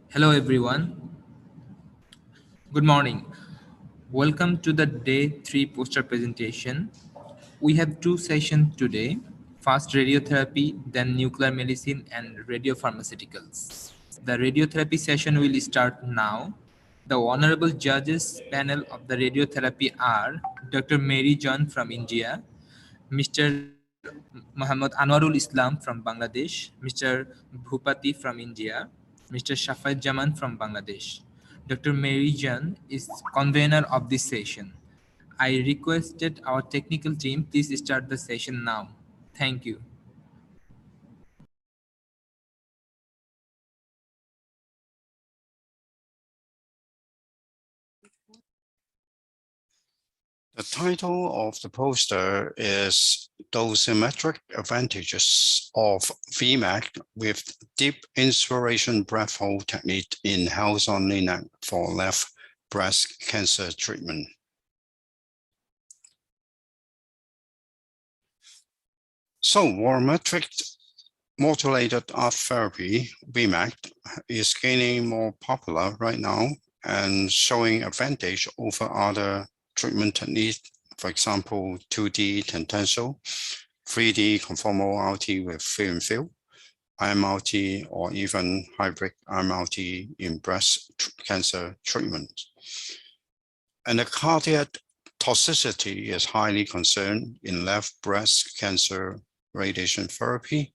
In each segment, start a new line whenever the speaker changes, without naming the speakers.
Hello everyone. Good morning. Welcome to the day 3 poster presentation. We have two sessions today. First radiotherapy, then nuclear medicine and radiopharmaceuticals. The radiotherapy session will start now. The honorable judges panel of the radiotherapy are Dr. Mary John from India, Mr. Muhammad Anwarul Islam from Bangladesh, Mr. Bhupati from India, Mr. Shafat Jaman from Bangladesh. Dr. Mary Jan is convener of this session. I requested our technical team please start the session now. Thank you.
The title of the poster is Dosimetric Advantages of VMAC with Deep Inspiration Breath Hold Technique in House-only neck for left breast cancer treatment. So, volumetric modulated art therapy, VMAC, is gaining more popular right now and showing advantage over other treatment techniques, for example, 2D tangential, 3D conformal RT with fill and fill, IMRT, or even hybrid IMRT in breast cancer treatment. And the cardiac toxicity is highly concerned in left breast cancer radiation therapy.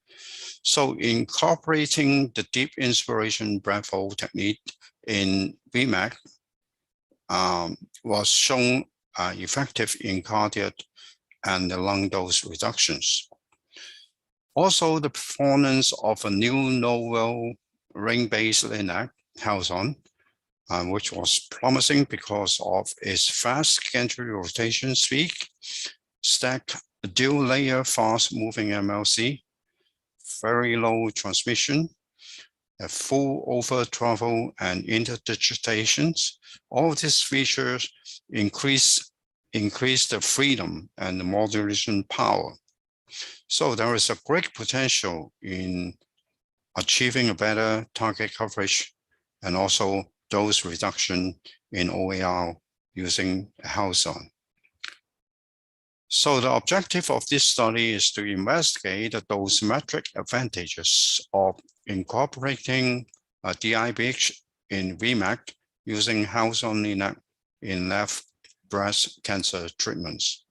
So incorporating the deep inspiration breath hold technique in VMAC was shown effective in cardiac and the lung dose reductions. Also, the performance of a new novel ring-based linac house-on, which was promising because of its fast gantry rotation speed, stacked dual-layer fast-moving MLC, very low transmission, a full over travel and interdigitations. All these features increase the freedom and the modulation power. So there is a great potential in achieving a better target coverage and also dose reduction in OAR using a house-on. So the objective of this study is to investigate the dosimetric advantages of incorporating a DIBH in VMAC using house-only neck in left breast cancer treatments.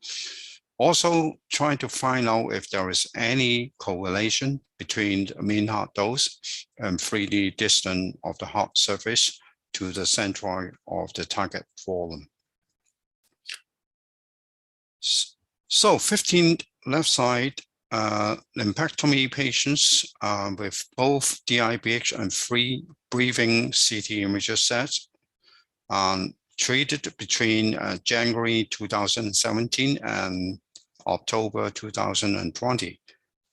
Also trying to find out if there is any correlation between the mean heart dose and 3D distance of the heart surface to the centroid of the target volume. So 15 left side lumpectomy patients with both DIBH and free breathing CT imager sets treated between January 2017 and October 2020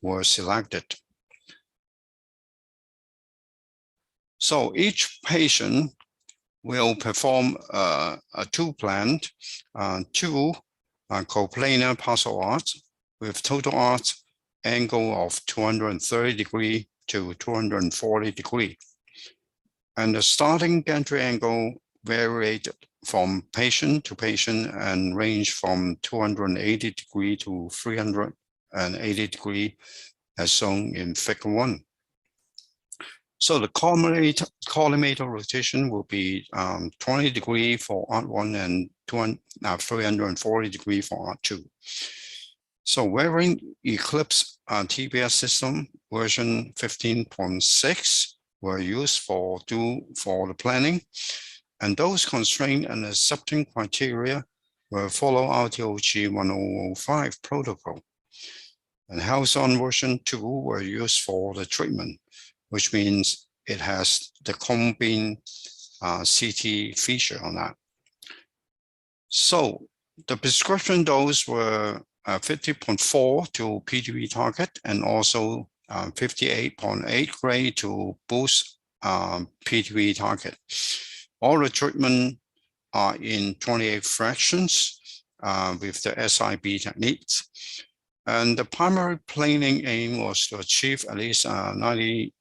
were selected. So each patient will perform a two-planned, two coplanar partial arch with total arch angle of 230 degree to 240 degree. And the starting gantry angle varied from patient to patient and range from 280 degree to 380 degree as shown in figure 1. So the collimator rotation will be 20 degree for art 1 and 340 degree for art 2. So wearing Eclipse TBS system version 15.6 were used for the planning, and those constraint and accepting criteria will follow RTOG 1005 protocol. And house-on version 2 were used for the treatment, which means it has the cone beam CT feature on that. So the prescription dose were 50.4 to PDB target and also 58.8 gray to boost PDB target. All the treatment are in 28 fractions with the SIB techniques. And the primary planning aim was to achieve at least 97%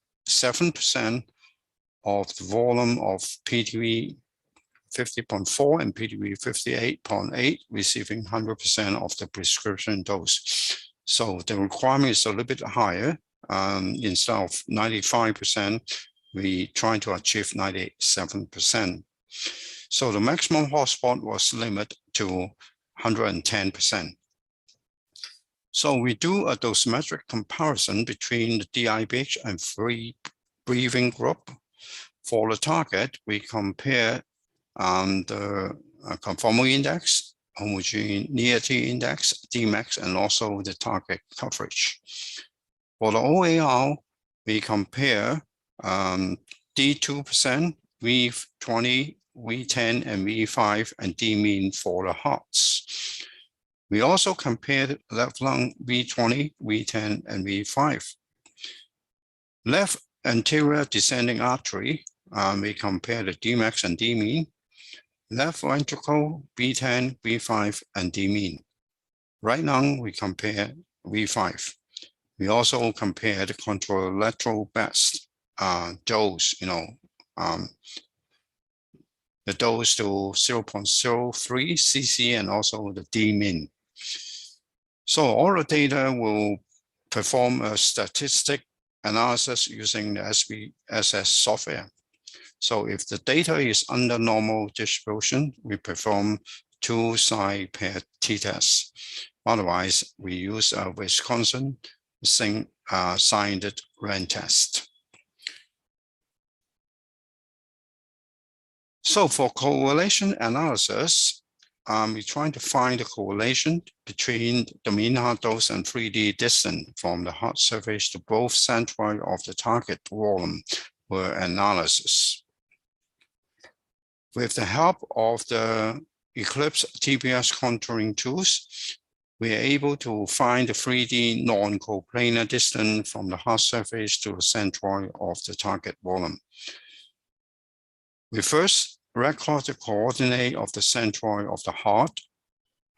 of the volume of Pdv 50.4 and Pdv 58.8 receiving 100% of the prescription dose. So the requirement is a little bit higher. Instead of 95%, we try to achieve 97%. So the maximum hotspot was limited to 110%. So we do a dosimetric comparison between the DIBH and free breathing group. For the target, we compare the conformal index, homogeneity index, Dmax, and also the target coverage. For the OAR, we compare D2%, V20, V10, and V5, and D mean for the hearts. We also compared left lung V20, V10, and V5. Left anterior descending artery, we compare the Dmax and D mean. Left ventricle, V10, V5, and D mean. Right lung, we compare V5. We also compare the contralateral best dose, the dose to 0.03 cc and also the D min. So all the data will perform a statistic analysis using the SPSS software. So if the data is under normal distribution, we perform 2 side pair t-tests. Otherwise, we use a Wisconsin signed RAN test. So for correlation analysis, we're trying to find the correlation between the mean heart dose and 3D distance from the heart surface to both centroid of the target volume for analysis. With the help of the Eclipse TPS contouring tools, we are able to find the 3D non-coplanar distance from the heart surface to the centroid of the target volume. We first record the coordinate of the centroid of the heart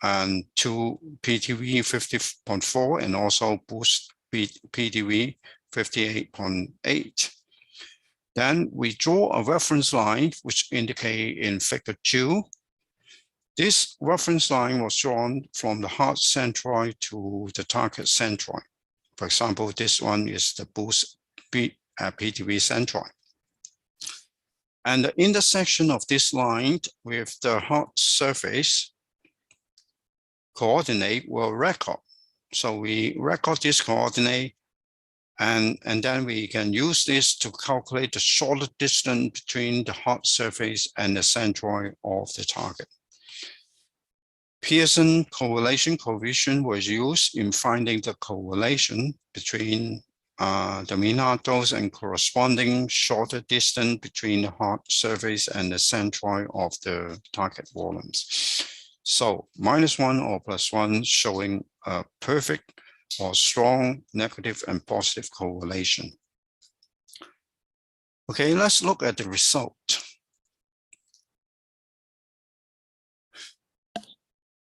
and to Pdv 50.4 and also boost Pdv 58.8. Then we draw a reference line which indicate in figure 2. This reference line was drawn from the heart centroid to the target centroid. For example, this one is the boost Pdv centroid. And the intersection of this line with the heart surface coordinate will record. So we record this coordinate and then we can use this to calculate the shorter distance between the heart surface and the centroid of the target. Pearson correlation coefficient was used in finding the correlation between the mean heart dose and corresponding shorter distance between the heart surface and the centroid of the target volumes. So -1 or +1 showing a perfect or strong negative and positive correlation. Okay, let's look at the result.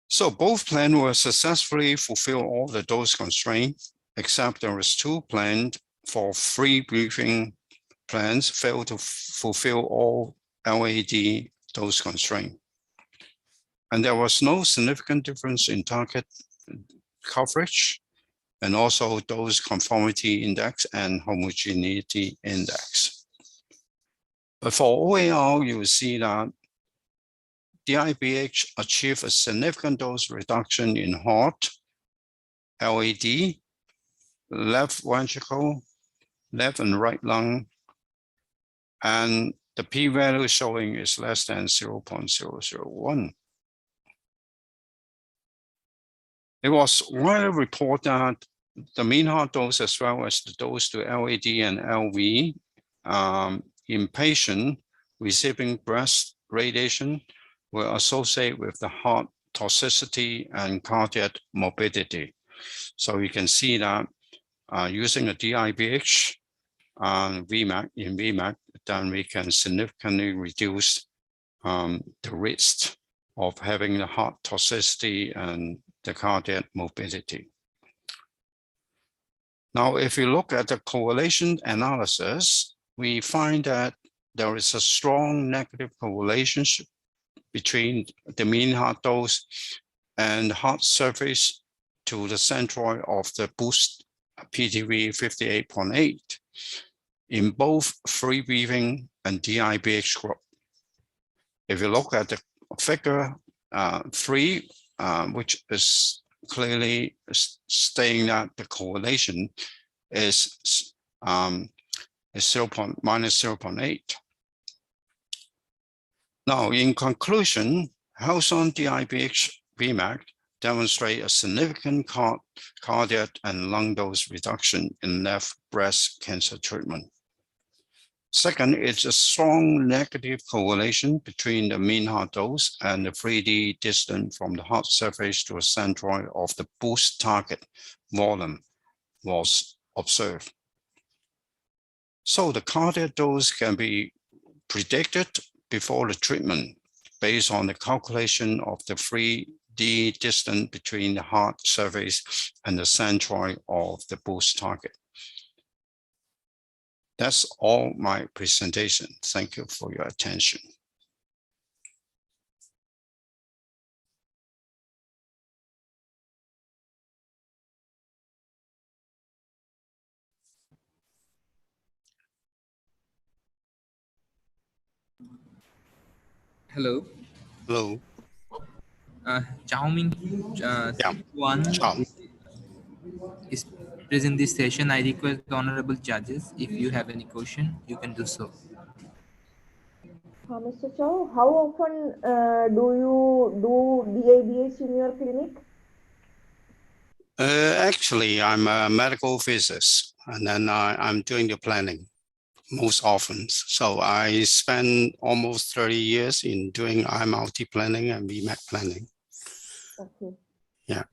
So both plans were successfully fulfill all the dose constraints, except there was 2 planned for free breathing plans failed to fulfill all LAD dose constraint. And there was no significant difference in target coverage and also dose conformity index and homogeneity index. But for OAR, you will see that DIBH achieved a significant dose reduction in heart, LAD, left ventricle, left and right lung, and the p-value showing is less than 0.001. It was widely reported that the mean heart dose as well as the dose to LAD and LV in patients receiving breast radiation were associated with the heart toxicity and cardiac morbidity. So you can see that using a DIBH VMAC in VMAC, then we can significantly reduce the risk of having the heart toxicity and the cardiac morbidity. Now, if you look at the correlation analysis, we find that there is a strong negative correlation between the mean heart dose and heart surface to the centroid of the boost PDV 58.8 in both free breathing and DIBH group. If you look at the figure 3, which is clearly stating that the correlation is -0.8. Now, in conclusion, Health-on DIBH VMAC demonstrate a significant cardiac and lung dose reduction in left breast cancer treatment. Second, it's a strong negative correlation between the mean heart dose and the 3D distance from the heart surface to a centroid of the boost target volume was observed. So the cardiac dose can be predicted before the treatment based on the calculation of the 3D distance between the heart surface and the centroid of the boost target. That's all my presentation. Thank you for your attention.
Hello.
Hello.
Chao Ming
Yeah.
One
Ciao.
is present this session. I request the honorable judges, if you have any question, you can do so.
Mr. Chow, how often do you do DIBH in your clinic?
Actually, I'm a medical physicist, and then I'm doing the planning most often. So I spend almost 30 years in doing IMLT planning and VMAC planning.
Okay.
Yeah.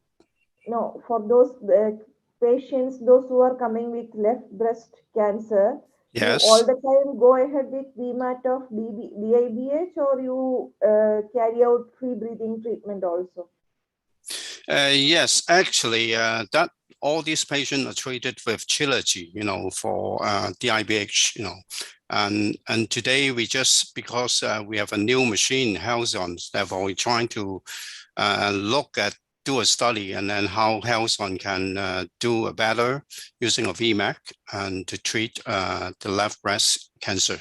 No, for those patients, those who are coming with left breast cancer, you all
Yes.
the time go ahead with VMAT of DIBH, or you carry out free breathing treatment also?
Yes, actually, that all these patients are treated with Trilogy, for DIBH, and today we just, because we have a new machine, Health-on, therefore we're trying to do a study and then how Health-on can do a better using a VMAC and to treat the left breast cancer.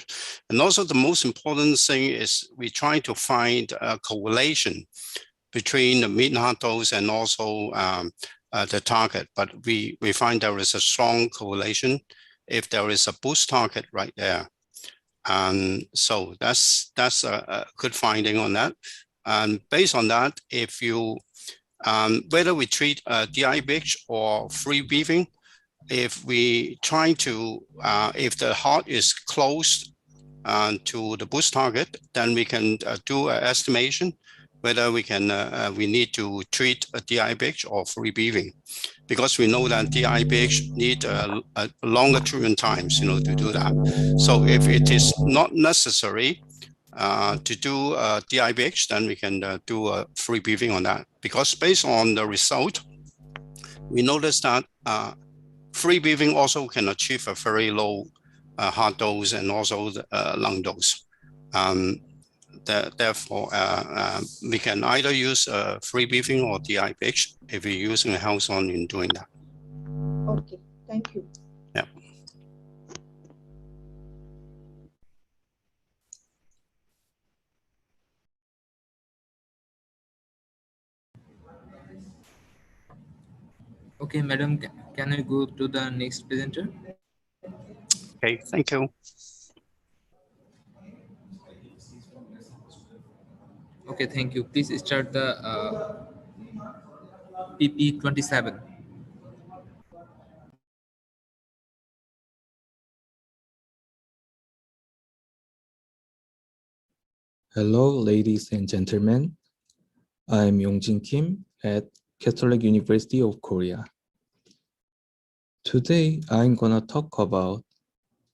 And also the most important thing is we try to find a correlation between the mean heart dose and also the target, but we find there is a strong correlation if there is a boost target right there. And so that's a good finding on that. And based on that, if you whether we treat DIBH or free breathing, if we try to if the heart is close to the boost target, then we can do an estimation whether we need to treat a DIBH or free breathing, because we know that DIBH need a longer treatment times, to do that. So if it is not necessary to do DIBH, then we can do a free breathing on that, because based on the result, we noticed that free breathing also can achieve a very low heart dose and also the lung dose. Therefore, we can either use free breathing or DIBH if we're using a Health-on in doing that.
Okay, thank you.
Yeah.
Okay, madam, can I go to the next presenter?
Okay, thank you.
Okay, thank you. Please start the PP27.
Hello, ladies and gentlemen. I'm Yongjin Kim at Catholic University of Korea. Today, I'm gonna talk about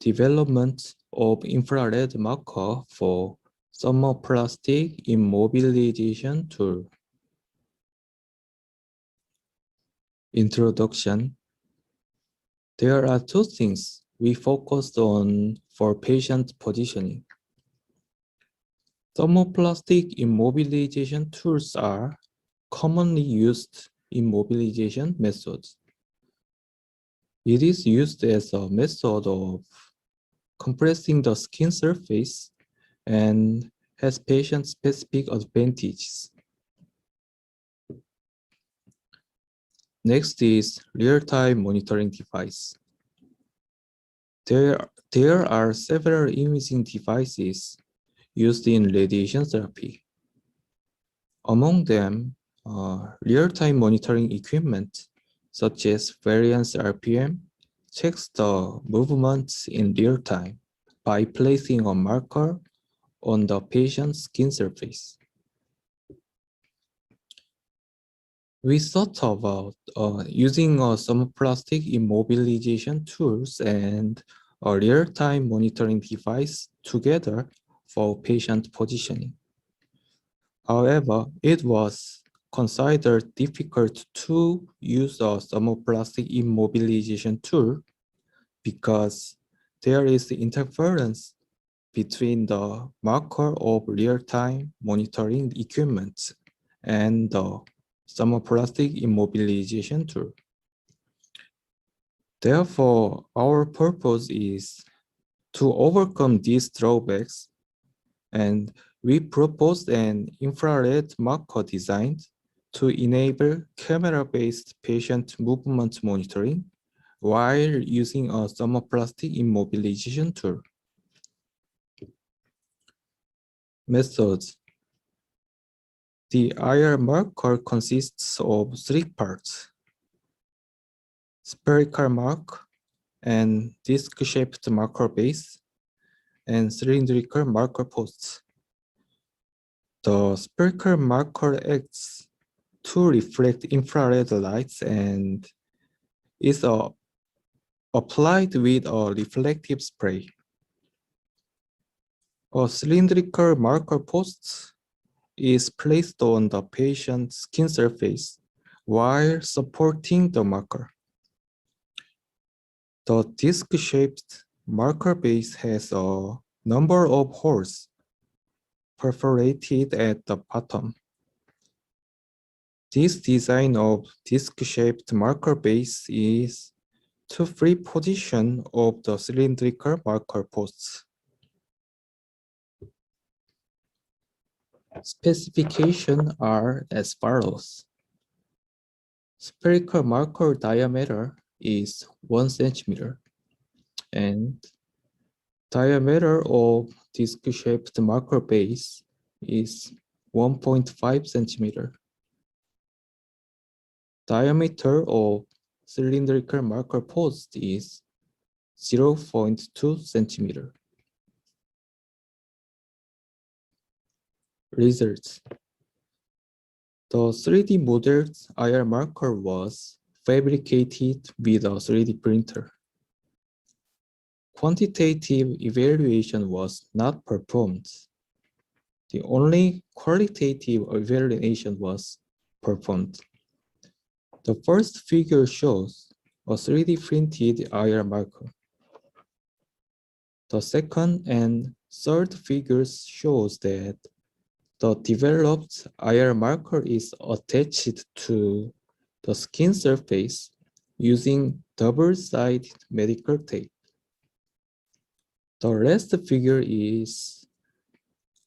development of infrared marker for thermoplastic immobilization tool. Introduction. There are two things we focused on for patient positioning. Thermoplastic immobilization tools are commonly used immobilization methods. It is used as a method of compressing the skin surface and has patient-specific advantages. Next is real-time monitoring device. There are several imaging devices used in radiation therapy. Among them, real-time monitoring equipment such as variance RPM checks the movements in real time by placing a marker on the patient's skin surface. We thought about using thermoplastic immobilization tools and a real-time monitoring device together for patient positioning. However, it was considered difficult to use a thermoplastic immobilization tool because there is interference between the marker of real-time monitoring equipment and the thermoplastic immobilization tool. Therefore, our purpose is to overcome these drawbacks, and we proposed an infrared marker design to enable camera-based patient movement monitoring while using a thermoplastic immobilization tool. Methods. The IR marker consists of 3 parts: spherical mark and disc-shaped marker base, and cylindrical marker posts. The spherical marker acts to reflect infrared lights and is applied with a reflective spray. A cylindrical marker post is placed on the patient's skin surface while supporting the marker. The disc-shaped marker base has a number of holes perforated at the bottom. This design of disc-shaped marker base is to free position of the cylindrical marker posts. Specifications are as follows. Spherical marker diameter is 1 centimeter, and diameter of disc-shaped marker base is 1.5 centimeter. Diameter of cylindrical marker post is 0.2 centimeter. Results. The 3D modeled IR marker was fabricated with a 3D printer. Quantitative evaluation was not performed. The only qualitative evaluation was performed. The first figure shows a 3D printed IR marker. The second and third figures shows that the developed IR marker is attached to the skin surface using double-sided medical tape. The last figure is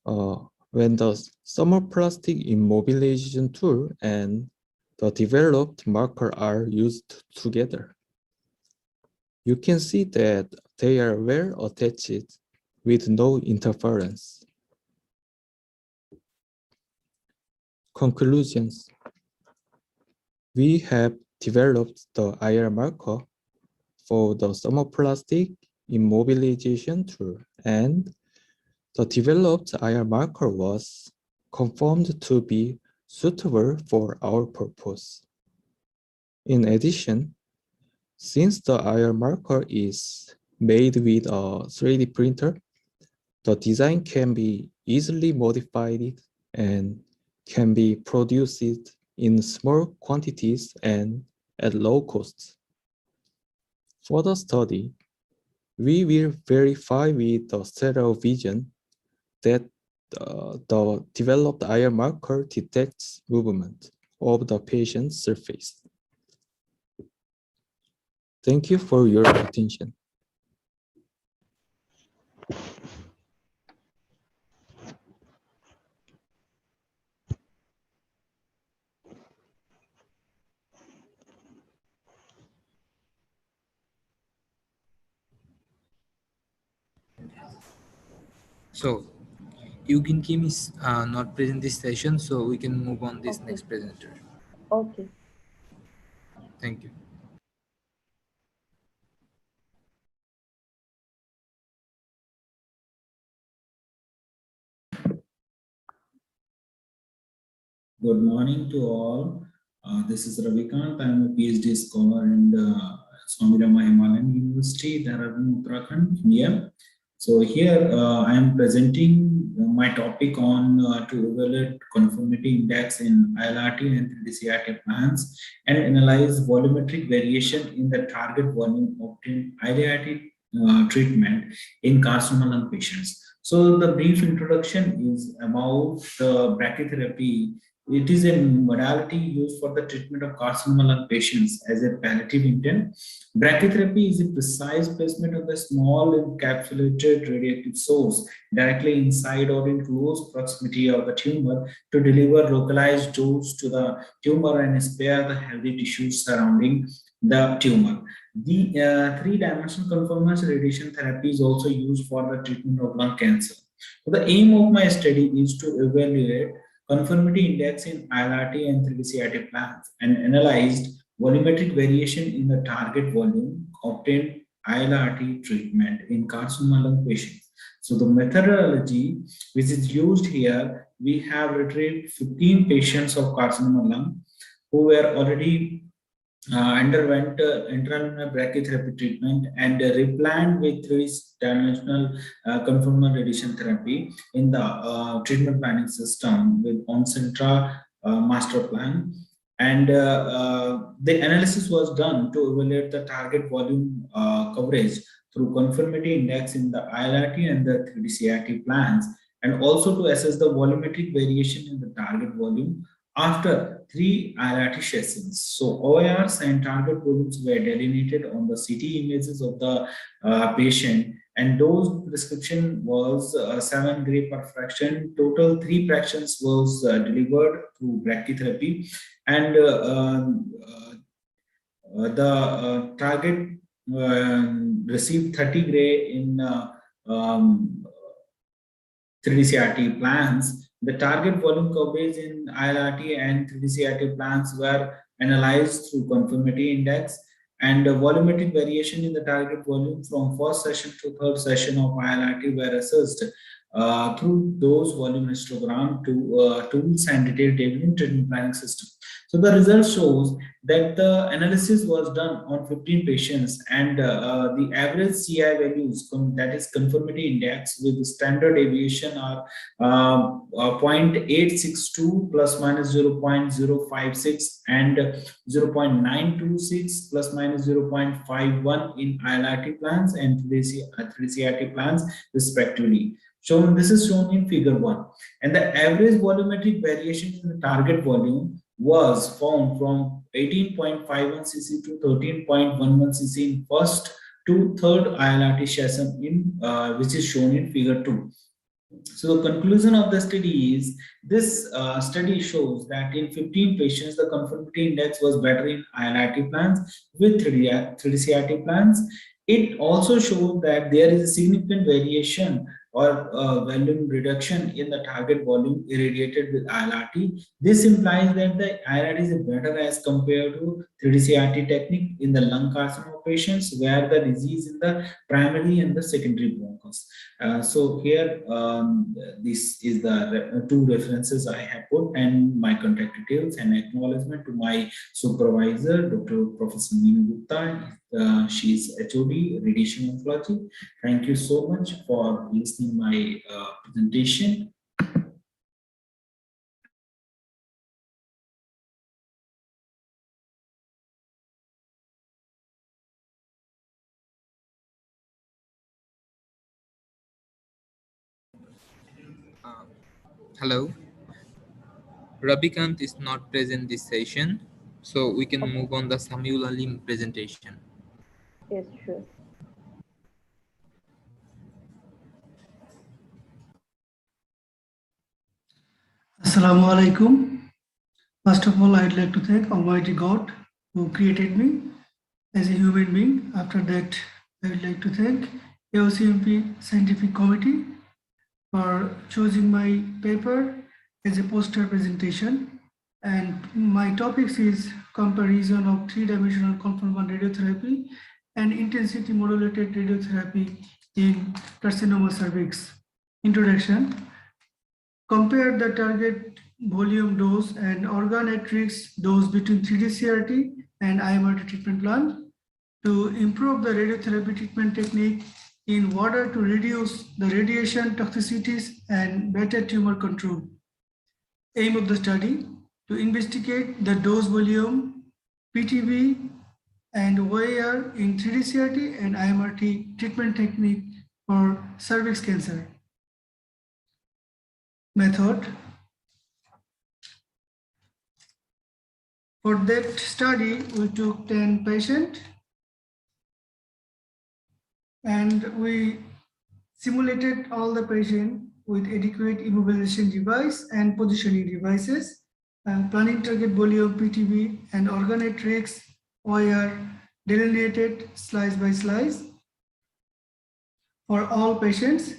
when the thermoplastic immobilization tool and the developed marker are used together. You can see that they are well attached with no interference. Conclusions. We have developed the IR marker for the thermoplastic immobilization tool, and the developed IR marker was confirmed to be suitable for our purpose. In addition, since the IR marker is made with a 3D printer, the design can be easily modified and can be produced in small quantities and at low cost. For the study, we will verify with the stereo vision that the developed IR marker detects movement of the patient's surface. Thank you for your attention.
So you can keep me not present this session, so we can move on this
Okay.
next presenter.
Okay.
Thank you.
Good morning to all. This is Ravikant. I'm a PhD scholar in the Swami Rama Himalayan University, Dehradun, Uttarakhand, India. So here I am presenting my topic on to evaluate conformity index in ILRT and 3D-CRT plants and analyze volumetric variation in the target volume obtained ILRT treatment in carcinoma lung patients. So the brief introduction is about brachytherapy. It is a modality used for the treatment of carcinoma lung patients as a palliative intent. Brachytherapy is a precise placement of a small encapsulated radioactive source directly inside or in close proximity of the tumor to deliver localized dose to the tumor and spare the healthy tissues surrounding the tumor. The three-dimensional conformance radiation therapy is also used for the treatment of lung cancer. So the aim of my study is to evaluate conformity index in ILRT and 3D-CRT plants and analyzed volumetric variation in the target volume obtained ILRT treatment in carcinoma lung patients. So the methodology which is used here, we have retrieved 15 patients of carcinoma lung who were already underwent intraluminal brachytherapy treatment and replanned with three-dimensional conformal radiation therapy in the treatment planning system with Oncentra master plan. And the analysis was done to evaluate the target volume coverage through conformity index in the ILRT and the 3D-CRT plans, and also to assess the volumetric variation in the target volume after 3 ILRT sessions. So OIRs and target volumes were delineated on the CT images of the patient, and dose prescription was 7 gray per fraction. Total 3 fractions was delivered through brachytherapy, and the target received 30 gray in 3D-CRT plans. The target volume coverage in ILRT and 3D-CRT plans were analyzed through conformity index, and the volumetric variation in the target volume from first session to third session of ILRT were assessed through those volume histogram to tools and detailed table in treatment planning system. So the result shows that the analysis was done on 15 patients, and the average CI values, that is conformity index with standard deviation, are 0.862 plus minus 0.056 and 0.926 plus minus 0.51 in ILRT plans and 3CRT plans respectively. This is shown in figure 1, and the average volumetric variation in the target volume was found from 18.51 cc to 13.11 cc in first to third ILRT session, in which is shown in figure 2. So the conclusion of the study is this study shows that in 15 patients the conformity index was better in ILRT plans with 3D-CRT plans. It also showed that there is a significant variation or volume reduction in the target volume irradiated with ILRT. This implies that the ILRT is better as compared to 3D-CRT technique in the lung carcinoma patients where the disease in the primary and the secondary bronchus. So here this is the two references I have put, and my contact details and acknowledgement to my supervisor, Dr. Professor Meenu Gupta. She is HOD Radiation Oncology. Thank you so much for listening my presentation.
Hello. Rabikant is not present this session, so we can
Okay.
move on the Samuel Alim presentation.
Yes, sure.
Assalamu alaikum. First of all, I'd like to thank Almighty God who created me as a human being. After that, I would like to thank AOCMP Scientific Committee for choosing my paper as a poster presentation. And my topics is comparison of three-dimensional conformal radiotherapy and intensity modulated radiotherapy in carcinoma cervix. Introduction. Compare the target volume dose and organometrics dose between 3D-CRT and IMRT treatment plan to improve the radiotherapy treatment technique in order to reduce the radiation toxicities and better tumor control. Aim of the study to investigate the dose volume, PTV, and OAR in 3D-CRT and IMRT treatment technique for cervix cancer. Method. For that study, we took 10 patients and we simulated all the patients with adequate immobilization device and positioning devices, planning target volume, PTV, and organometrics OIR delineated slice by slice. For all patients,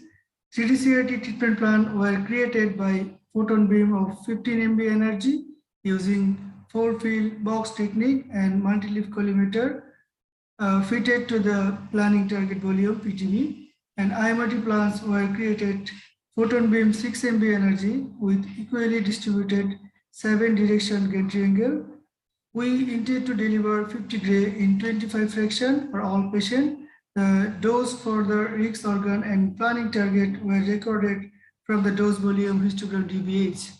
3D-CRT treatment plan were created by photon beam of 15 MB energy using 4-field box technique and multi-leaf collimator fitted to the planning target volume PTV, and IMRT plans were created photon beam 6 MB energy with equally distributed 7 direction gantry angle. We intend to deliver 50 gray in 25 fraction for all patients. The dose for the RIX organ and planning target were recorded from the dose volume histogram DBH.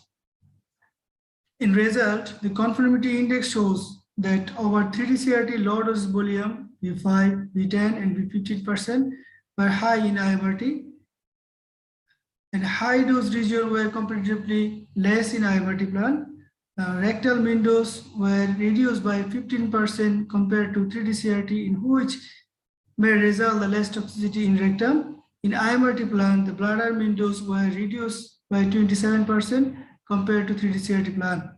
In result, the conformity index shows that our 3D-CRT low dose volume V5, V10, and V15% were high in IMRT, and high dose region were comparatively less in IMRT plan. Rectal mean dose were reduced by 15% compared to 3D-CRT, in which may result the less toxicity in rectum. In IMRT plan, the bladder mean dose were reduced by 27% compared to 3D-CRT plan.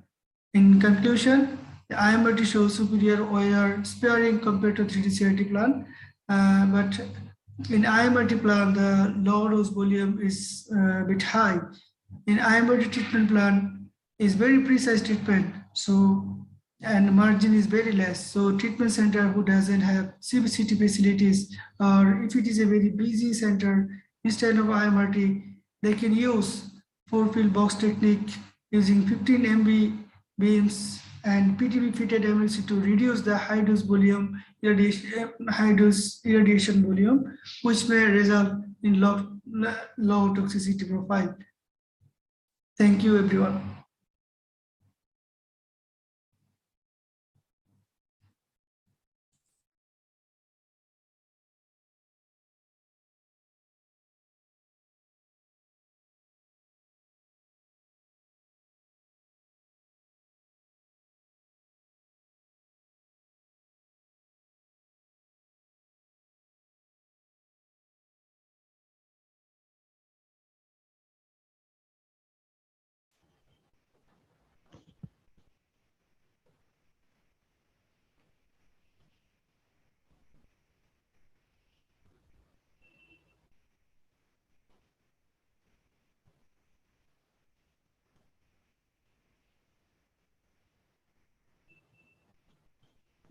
In conclusion, the IMRT shows superior OIR sparing compared to 3D-CRT plan, but in IMRT plan, the low dose volume is a bit high. In IMRT treatment plan is very precise treatment, and margin is very less. So treatment center who doesn't have CBCT facilities, or if it is a very busy center, instead of IMRT, they can use 4-field box technique using 15 MB beams and PTV fitted MLC to reduce the high dose volume irradiation volume, which may result in low toxicity profile. Thank you, everyone.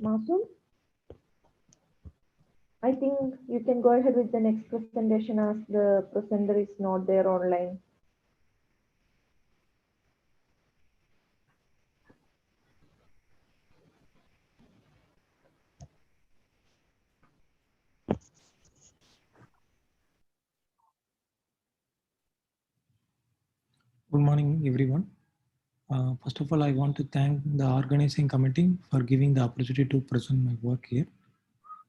Masum, I think you can go ahead with the next presentation as the presenter is not there online.
Good morning, everyone. First of all, I want to thank the organizing committee for giving the opportunity to present my work here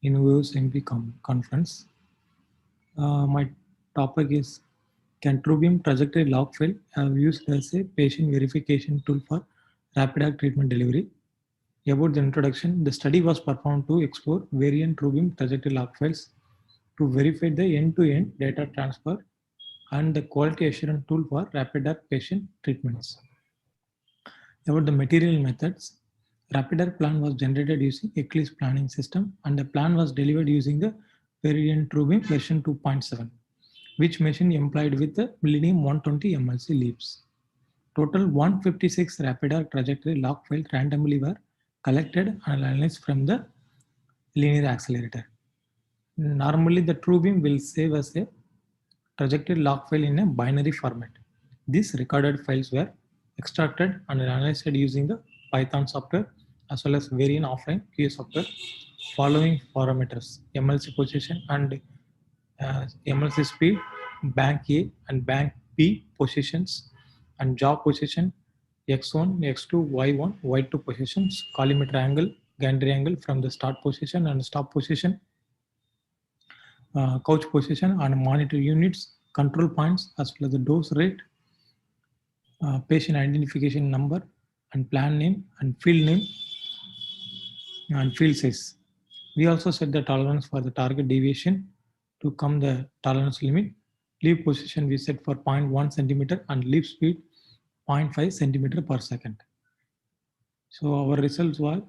in AOCMP conference. My topic is Can TrueBeam trajectory log file have used as a patient verification tool for rapid treatment delivery? About the introduction, the study was performed to explore variant TrueBeam trajectory log files to verify the end-to-end data transfer and the quality assurance tool for rapid patient treatments. About the material methods, rapid plan was generated using Eclipse planning system, and the plan was delivered using the variant TrueBeam version 2.7, which machine employed with the Millennium 120 MLC leaps. Total 156 rapid trajectory log files randomly were collected and analyzed from the linear accelerator. Normally, the TrueBeam will save as a trajectory log file in a binary format. These recorded files were extracted and analyzed using the Python software as well as variant offline QA software following parameters: MLC position and MLC speed, bank A and bank B positions, and job position, X1, X2, Y1, Y2 positions, collimator angle, gantry angle from the start position and stop position, couch position and monitor units, control points as well as the dose rate, patient identification number and plan name and field name and field size. We also set the tolerance for the target deviation to come the tolerance limit. Leap position we set for 0.1 centimeter and leap speed 0.5 centimeter per second. So our results were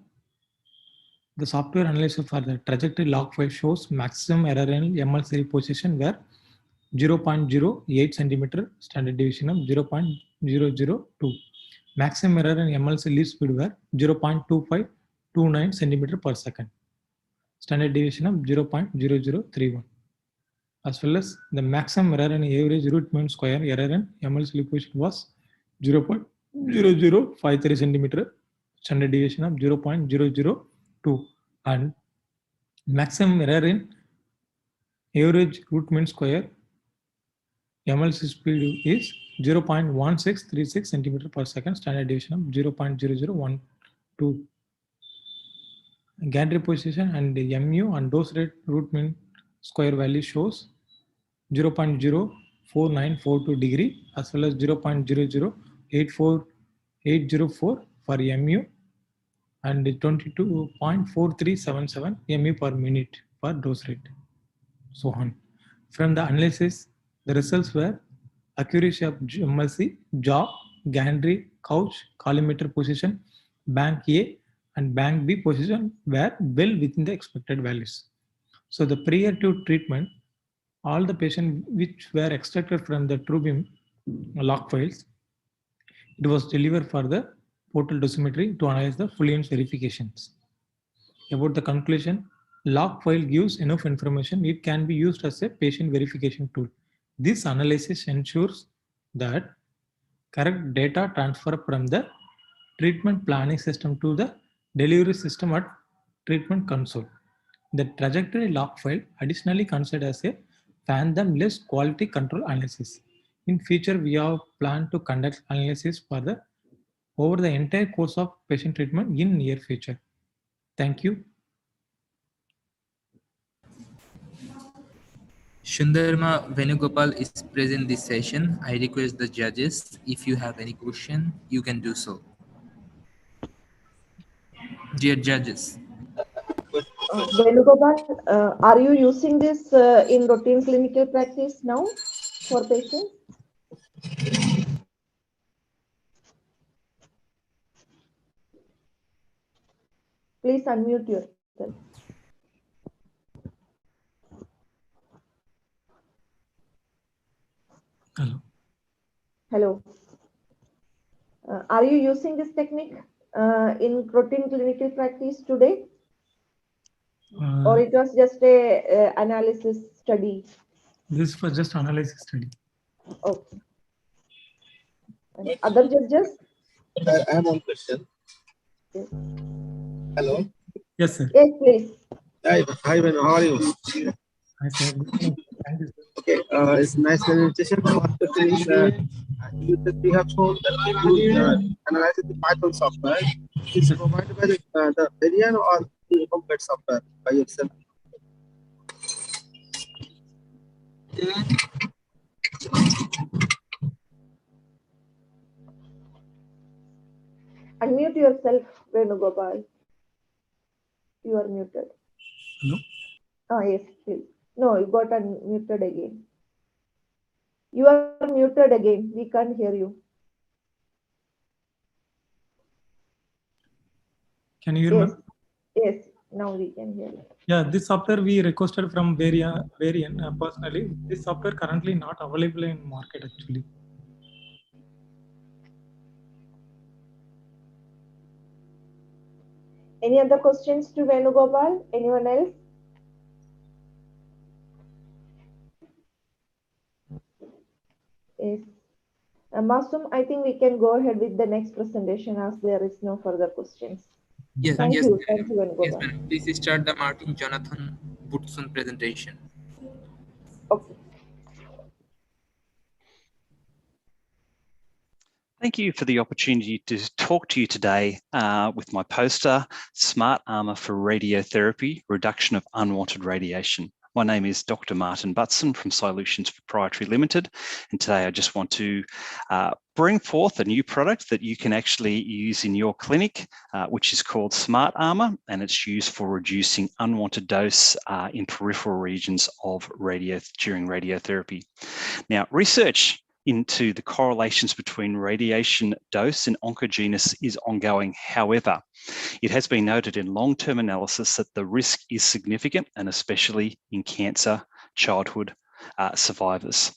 the software analysis for the trajectory log file shows maximum error in MLC position where 0.08 centimeter, standard deviation of 0.002. Maximum error in MLC leap speed were 0.2529 centimeter per second, standard deviation of 0.0031. As well as the maximum error in average root mean square error in MLC leap position was 0.0053 centimeter, standard deviation of 0.002, and maximum error in average root mean square MLC speed is 0.1636 centimeter per second, standard deviation of 0.0012. Gantry position and the MU and dose rate root mean square value shows 0.04942 degree as well as 0.0084804 for MU and 22.4377 MU per minute per dose rate. So on. From the analysis, the results were accuracy of MLC, jaw, gantry, couch, collimator position, bank A and bank B position were well within the expected values. So the prior to treatment, all the patients which were extracted from the TrueBeam log files, it was delivered for the portal dosimetry to analyze the Fullians verifications. About the conclusion, log file gives enough information. It can be used as a patient verification tool. This analysis ensures that correct data transfer from the treatment planning system to the delivery system at treatment console. The trajectory log file additionally considered as a phantom-less quality control analysis. In future, we have planned to conduct analysis for over the entire course of patient treatment in near future. Thank you.
Sundarma Venugopal is present this session. I request the judges, if you have any question, you can do so. Dear judges.
Venugopal, are you using this in routine clinical practice now for patients? Please unmute yourself.
Hello.
Hello. Are you using this technique in routine clinical practice today? Or it was just a analysis study?
This was just analysis study.
Okay. And other judges?
I have one question.
Yes.
Hello.
Yes, sir.
Yes, please.
Hi, Ben. How are you?
Hi, sir. Good morning. Thank you, sir.
Okay. It's a nice presentation. One question is, we have shown that you analyze the Python software. Is it provided by the Adhesion or the complete software by yourself?
Unmute yourself, Venugopal. You are muted.
Hello?
Ah, yes, please. No, you got unmuted again. You are muted again. We can't hear you.
Can you hear
Yes,
me?
yes. Now we can hear you.
Yeah, this software we requested from Varian personally. This software currently not available in market actually.
Any other questions to Venugopal? Anyone else? Yes. Masum, I think we can go ahead with the next presentation as there is no further questions.
Yes,
Thank
yes,
you. Thank you,
yes,
Venugopal.
madam. Please start the Martin Jonathan Woodson presentation.
Okay.
Thank you for the opportunity to talk to you today with my poster, Smart Armor for Radiotherapy, Reduction of Unwanted Radiation. My name is Dr. Martin Butson from Solutions Proprietary Limited, and today I just want to bring forth a new product that you can actually use in your clinic, which is called Smart Armor, and it's used for reducing unwanted dose in peripheral regions of during radiotherapy. Now, research into the correlations between radiation dose and oncogenesis is ongoing. However, it has been noted in long-term analysis that the risk is significant, and especially in cancer childhood survivors.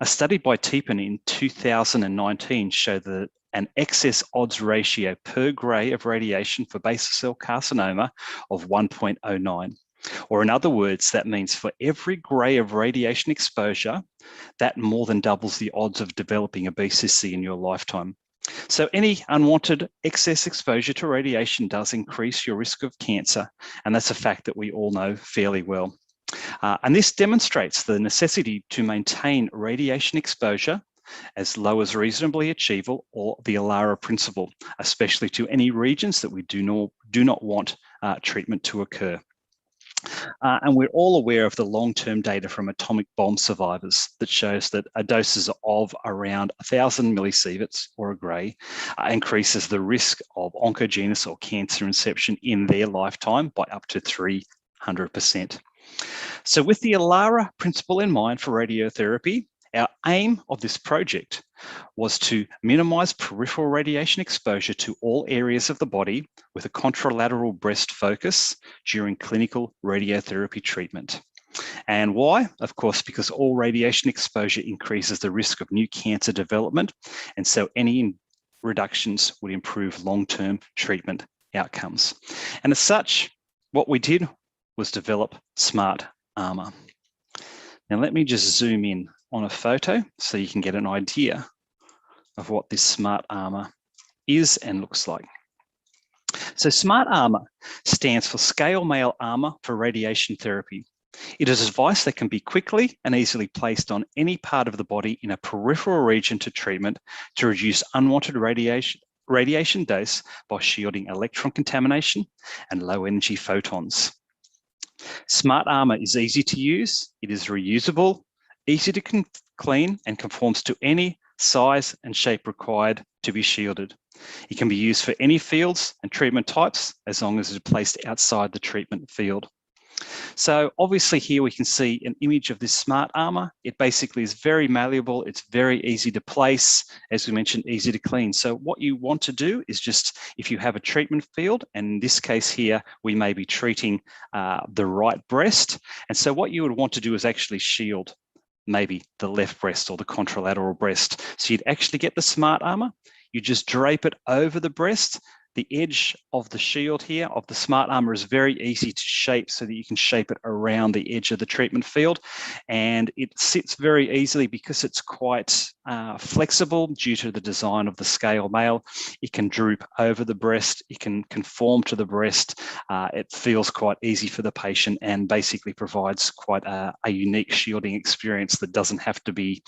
A study by Tepan in 2019 showed that an excess odds ratio per gray of radiation for basal cell carcinoma of 1.09. Or in other words, that means for every gray of radiation exposure, that more than doubles the odds of developing a BCC in your lifetime. So any unwanted excess exposure to radiation does increase your risk of cancer, and that's a fact that we all know fairly well. And this demonstrates the necessity to maintain radiation exposure as low as reasonably achievable, or the ALARA principle, especially to any regions that we do not want treatment to occur. And we're all aware of the long-term data from atomic bomb survivors that shows that doses of around 1,000 millisieverts or a gray increases the risk of oncogenesis or cancer inception in their lifetime by up to 300%. So with the ALARA principle in mind for radiotherapy, our aim of this project was to minimize peripheral radiation exposure to all areas of the body with a contralateral breast focus during clinical radiotherapy treatment. And why? Of course, because all radiation exposure increases the risk of new cancer development, and so any reductions would improve long-term treatment outcomes. And as such, what we did was develop Smart Armor. Now let me just zoom in on a photo so you can get an idea of what this Smart Armor is and looks like. So Smart Armor stands for Scale Mail Armor for Radiation Therapy. It is a device that can be quickly and easily placed on any part of the body in a peripheral region to treatment to reduce unwanted radiation dose by shielding electron contamination and low energy photons. Smart Armor is easy to use, it is reusable, easy to clean, and conforms to any size and shape required to be shielded. It can be used for any fields and treatment types as long as it is placed outside the treatment field. So obviously here we can see an image of this Smart Armor. It basically is very malleable. It's very easy to place, as we mentioned, easy to clean. So what you want to do is just, if you have a treatment field, and in this case here, we may be treating the right breast. And so what you would want to do is actually shield maybe the left breast or the contralateral breast. So you'd actually get the Smart Armor, you just drape it over the breast. The edge of the shield here of the Smart Armor is very easy to shape so that you can shape it around the edge of the treatment field. And it sits very easily because it's quite flexible due to the design of the scale mail. It can droop over the breast, it can conform to the breast. It feels quite easy for the patient and basically provides quite a unique shielding experience that doesn't have to be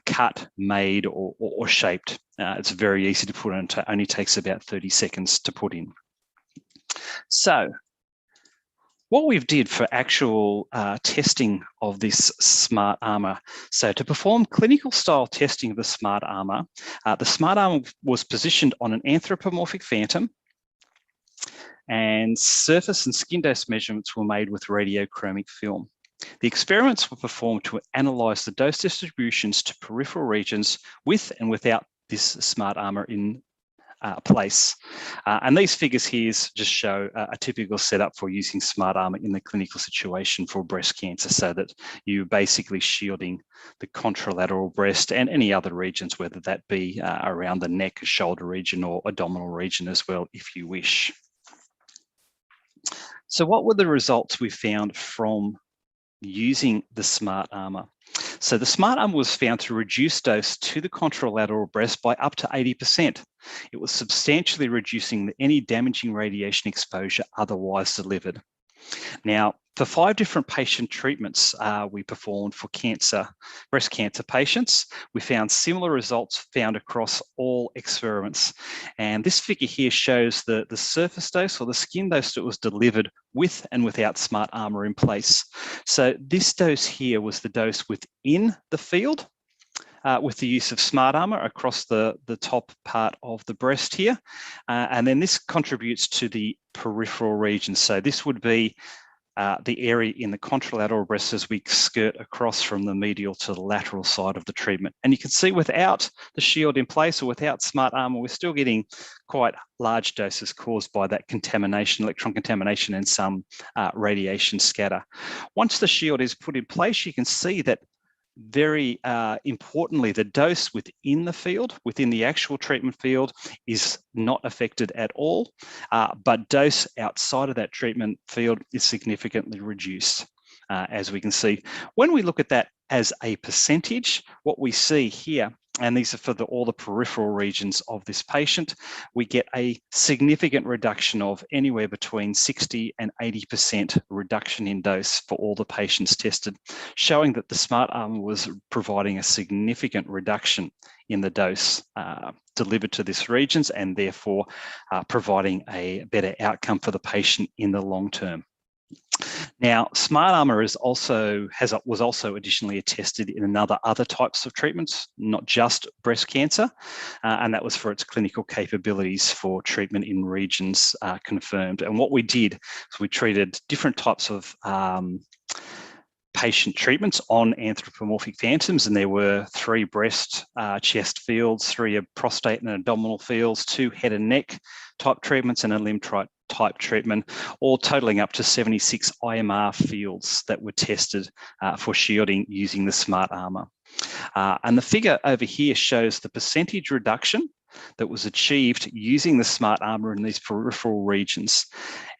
cut, made, or shaped. It's very easy to put in. It only takes about 30 seconds to put in. So what we've did for actual testing of this smart armor. So to perform clinical style testing of the smart armor was positioned on an anthropomorphic phantom, and surface and skin dose measurements were made with radiochromic film. The experiments were performed to analyze the dose distributions to peripheral regions with and without this smart armor in place. And these figures here just show a typical setup for using smart armor in the clinical situation for breast cancer, so that you're basically shielding the contralateral breast and any other regions, whether that be around the neck, shoulder region, or abdominal region as well, if you wish. So what were the results we found from using the smart armor? So the smart armor was found to reduce dose to the contralateral breast by up to 80%. It was substantially reducing any damaging radiation exposure otherwise delivered. Now, for 5 different patient treatments we performed for breast cancer patients, we found similar results found across all experiments. And this figure here shows the surface dose or the skin dose that was delivered with and without smart armor in place. So this dose here was the dose within the field with the use of smart armor across the top part of the breast here. And then this contributes to the peripheral region. So this would be the area in the contralateral breast as we skirt across from the medial to the lateral side of the treatment. And you can see without the shield in place or without smart armor, we're still getting quite large doses caused by that contamination, electron contamination, and some radiation scatter. Once the shield is put in place, you can see that very importantly, the dose within the field, within the actual treatment field, is not affected at all, but dose outside of that treatment field is significantly reduced, as we can see. When we look at that as a percentage, what we see here, and these are for all the peripheral regions of this patient, we get a significant reduction of anywhere between 60 and 80% reduction in dose for all the patients tested, showing that the smart armor was providing a significant reduction in the dose delivered to these regions, and therefore providing a better outcome for the patient in the long term. Now, smart armor was also additionally tested in other types of treatments, not just breast cancer, and that was for its clinical capabilities for treatment in regions confirmed. And what we did is we treated different types of patient treatments on anthropomorphic phantoms, and there were 3 breast chest fields, 3 prostate and abdominal fields, 2 head and neck type treatments, and a limb type treatment, all totaling up to 76 IMR fields that were tested for shielding using the smart armor. And the figure over here shows the percentage reduction that was achieved using the smart armor in these peripheral regions.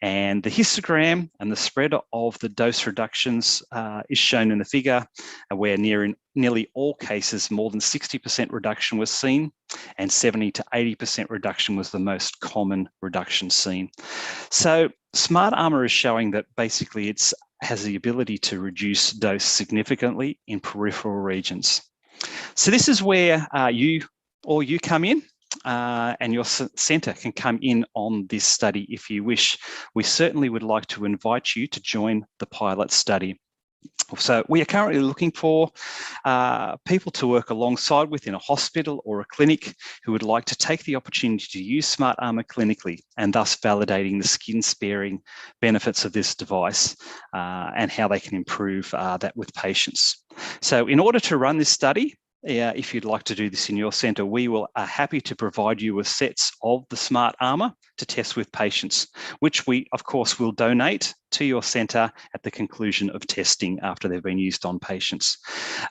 And the histogram and the spread of the dose reductions is shown in the figure, where in nearly all cases, more than 60% reduction was seen, and 70 to 80% reduction was the most common reduction seen. So smart armor is showing that basically it has the ability to reduce dose significantly in peripheral regions. So this is where you come in. And your centre can come in on this study if you wish. We certainly would like to invite you to join the pilot study. So we are currently looking for people to work alongside with in a hospital or a clinic who would like to take the opportunity to use smart armor clinically, and thus validating the skin sparing benefits of this device and how they can improve that with patients. So in order to run this study, if you'd like to do this in your centre, we are happy to provide you with sets of the smart armor to test with patients, which we, of course, will donate to your centre at the conclusion of testing after they've been used on patients.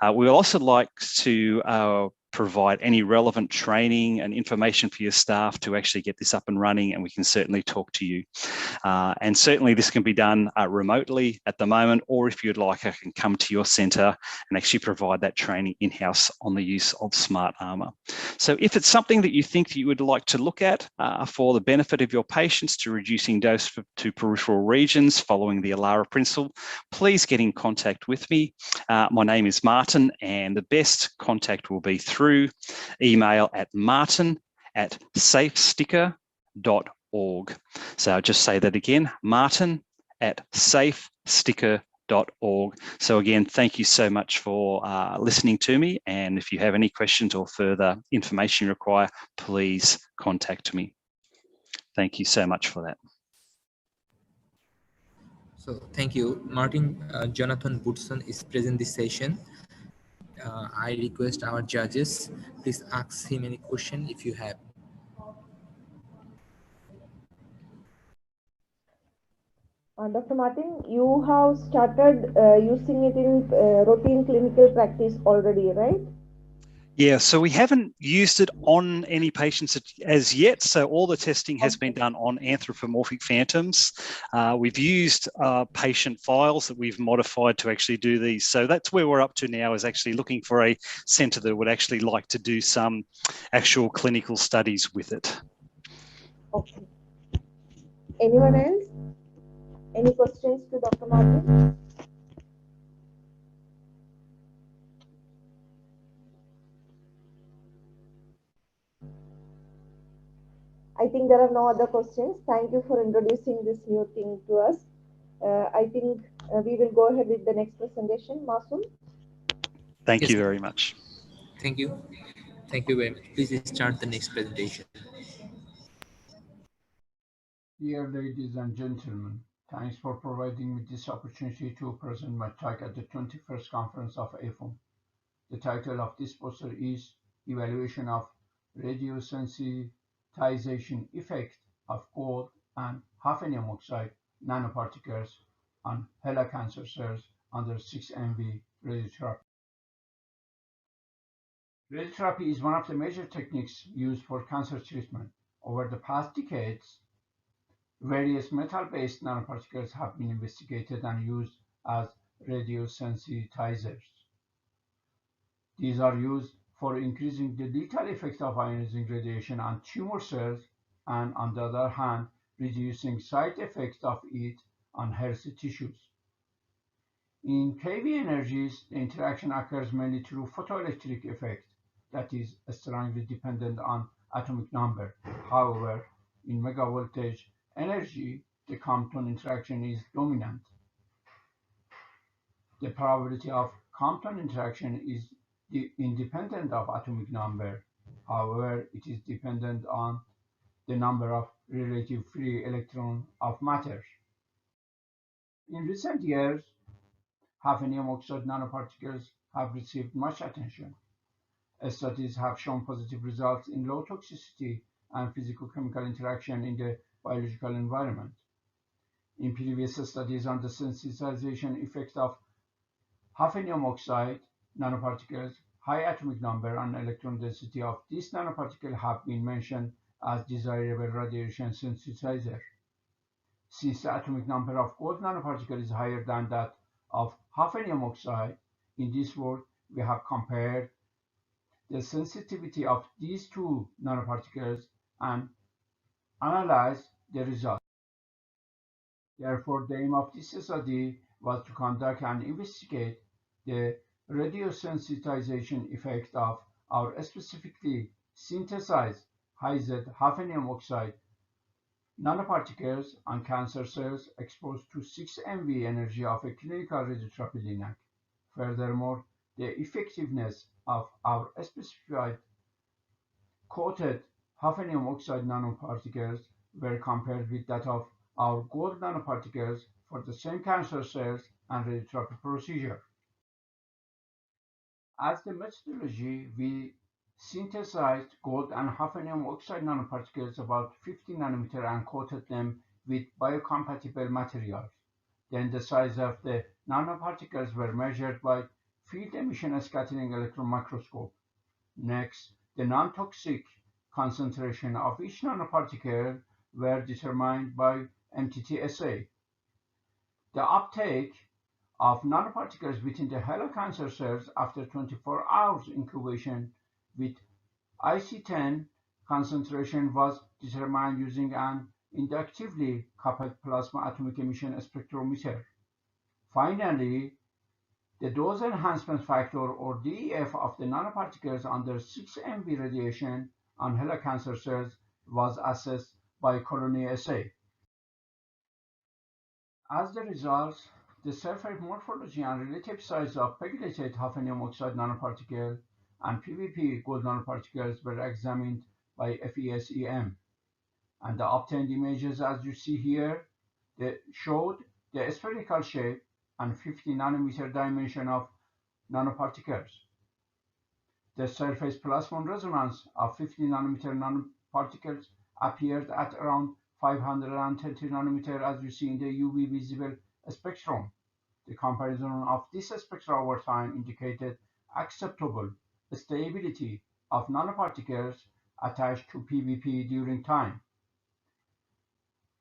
We will also like to provide any relevant training and information for your staff to actually get this up and running, and we can certainly talk to you. And certainly this can be done remotely at the moment, or if you'd like, I can come to your centre and actually provide that training in-house on the use of smart armor. So if it's something that you think that you would like to look at for the benefit of your patients to reducing dose to peripheral regions following the ALARA principle, please get in contact with me. My name is Martin, and the best contact will be through email at martin@safesticker.org. So I'll just say that again, martin at safesticker.org. So again, thank you so much for listening to me. And if you have any questions or further information you require, please contact me. Thank you so much for that.
So thank you. Martin Jonathan Woodson is present this session. I request our judges, please ask him any question if you have.
Dr. Martin, you have started using it in routine clinical practice already, right?
Yeah, so we haven't used it on any patients as yet. So all the testing has been done on anthropomorphic phantoms. We've used patient files that we've modified to actually do these. So that's where we're up to now, is actually looking for a centre that would actually like to do some actual clinical studies with it.
Okay. Anyone else? Any questions to Dr. Martin? I think there are no other questions. Thank you for introducing this new thing to us. I think we will go ahead with the next presentation. Masoom?
Thank you very much.
Thank you. Thank you very much. Please start the next presentation.
Dear ladies and gentlemen, thanks for providing me this opportunity to present my talk at the 21st conference of AFOM. The title of this poster is Evaluation of Radiosensitization Effect of Gold and Hafnium oxide nanoparticles on HeLa cancer cells under 6 MV radiotherapy. Radiotherapy is one of the major techniques used for cancer treatment. Over the past decades, various metal-based nanoparticles have been investigated and used as radiosensitizers. These are used for increasing the lethal effect of ionizing radiation on tumor cells and, on the other hand, reducing side effects of it on healthy tissues. In KV energies, the interaction occurs mainly through photoelectric effect that is strongly dependent on atomic number. However, in megavoltage energy, the Compton interaction is dominant. The probability of Compton interaction is independent of atomic number. However, it is dependent on the number of relative free electrons of matter. In recent years, hafnium oxide nanoparticles have received much attention. Studies have shown positive results in low toxicity and physicochemical interaction in the biological environment. In previous studies on the sensitization effect of hafnium oxide nanoparticles, high atomic number and electron density of this nanoparticle have been mentioned as desirable radiation sensitizer. Since the atomic number of gold nanoparticle is higher than that of hafnium oxide, in this work we have compared the sensitivity of these two nanoparticles and analyzed the results. Therefore, the aim of this study was to conduct and investigate the radiosensitization effect of our specifically synthesized high-Z hafnium oxide nanoparticles on cancer cells exposed to 6 MV energy of a clinical radiotherapy linac. Furthermore, the effectiveness of our specified coated hafnium oxide nanoparticles were compared with that of our gold nanoparticles for the same cancer cells and radiotherapy procedure. As the methodology, we synthesized gold and hafnium oxide nanoparticles about 50 nanometer and coated them with biocompatible materials. Then the size of the nanoparticles were measured by field emission scattering electron microscope. Next, the non-toxic concentration of each nanoparticle were determined by MTT assay. The uptake of nanoparticles within the HeLa cancer cells after 24 hours incubation with IC10 concentration was determined using an inductively coupled plasma atomic emission spectrometer. Finally, the dose enhancement factor, or DEF, of the nanoparticles under 6 MV radiation on HeLa cancer cells was assessed by colony assay. As the results, the surface morphology and relative size of pegylated hafnium oxide nanoparticle and PVP gold nanoparticles were examined by FESEM. And the obtained images, as you see here, they showed the spherical shape and 50 nanometer dimension of nanoparticles. The surface plasmon resonance of 50 nanometer nanoparticles appeared at around 530 nanometer, as you see in the UV visible spectrum. The comparison of this spectra over time indicated acceptable stability of nanoparticles attached to PVP during time.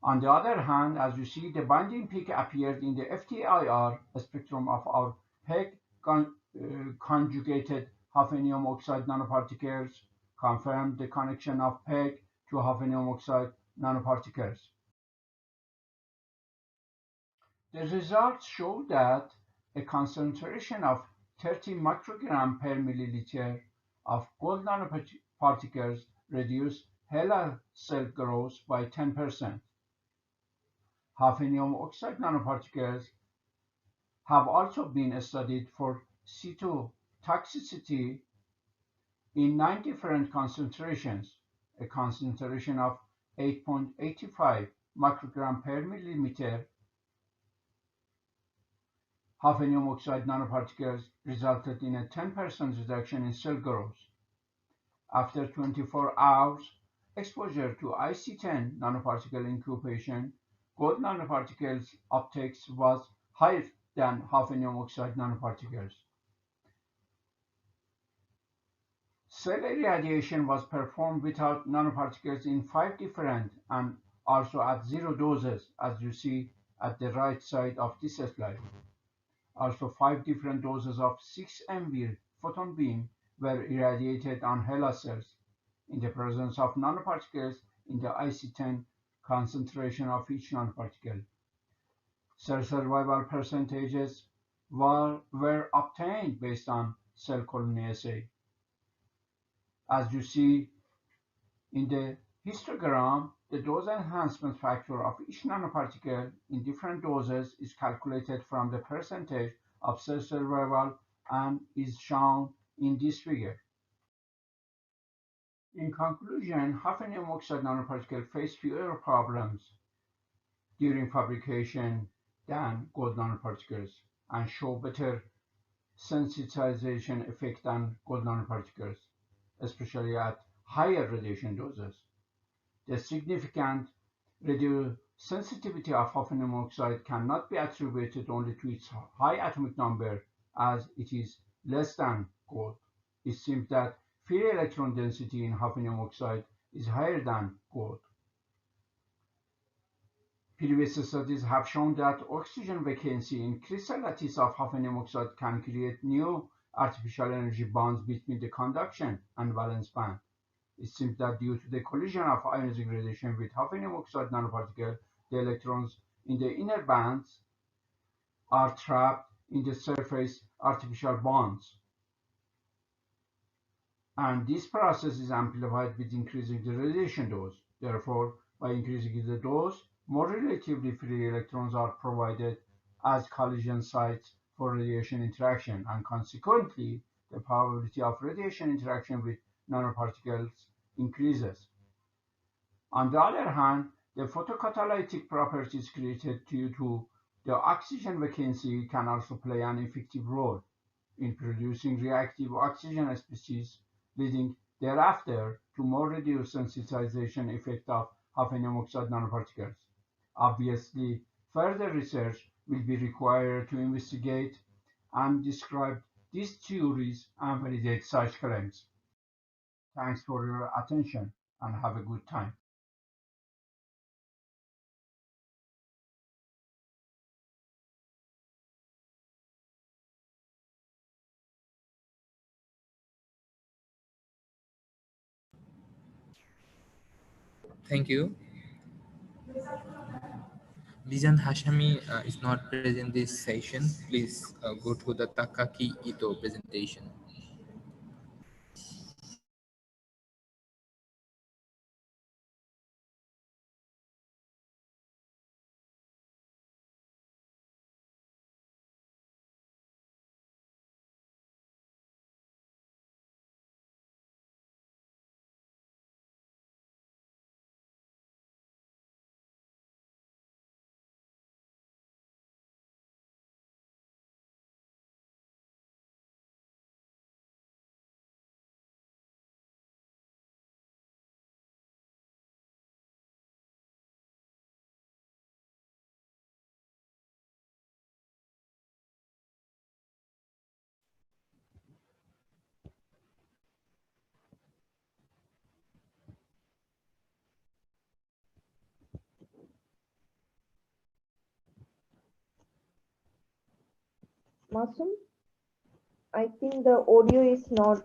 On the other hand, as you see, the binding peak appeared in the FTIR spectrum of our PEG conjugated hafnium oxide nanoparticles, confirmed the connection of PEG to hafnium oxide nanoparticles. The results show that a concentration of 30 microgram per milliliter of gold nanoparticles reduced HeLa cell growth by 10%. Hafnium oxide nanoparticles have also been studied for cytotoxicity in 9 different concentrations. A concentration of 8.85 microgram per millimeter hafnium oxide nanoparticles resulted in a 10% reduction in cell growth. After 24 hours exposure to IC10 nanoparticle incubation, gold nanoparticles uptake was higher than hafnium oxide nanoparticles. Cell irradiation was performed without nanoparticles in 5 different and also at 0 doses, as you see at the right side of this slide. Also 5 different doses of 6 MV photon beam were irradiated on HeLa cells in the presence of nanoparticles in the IC10 concentration of each nanoparticle. Cell survival percentages were obtained based on cell colony assay. As you see in the histogram, the dose enhancement factor of each nanoparticle in different doses is calculated from the percentage of cell survival and is shown in this figure. In conclusion, hafnium oxide nanoparticle face fewer problems during fabrication than gold nanoparticles and show better sensitization effect than gold nanoparticles, especially at higher radiation doses. The significant radiosensitivity of hafnium oxide cannot be attributed only to its high atomic number, as it is less than gold. It seems that free electron density in hafnium oxide is higher than gold. Previous studies have shown that oxygen vacancy in crystal lattice of hafnium oxide can create new artificial energy bonds between the conduction and valence band. It seems that due to the collision of ionizing radiation with hafnium oxide nanoparticle, the electrons in the inner bands are trapped in the surface artificial bonds. And this process is amplified with increasing the radiation dose. Therefore, by increasing the dose, more relatively free electrons are provided as collision sites for radiation interaction, and consequently, the probability of radiation interaction with nanoparticles increases. On the other hand, the photocatalytic properties created due to the oxygen vacancy can also play an effective role in producing reactive oxygen species, leading thereafter to more reduced sensitization effect of hafnium oxide nanoparticles. Obviously, further research will be required to investigate and describe these theories and validate such claims. Thanks for your attention and have a good time.
Thank you. Lijan Hashami is not present this session. Please go to the Takaki Ito presentation.
Masum, I think the audio is not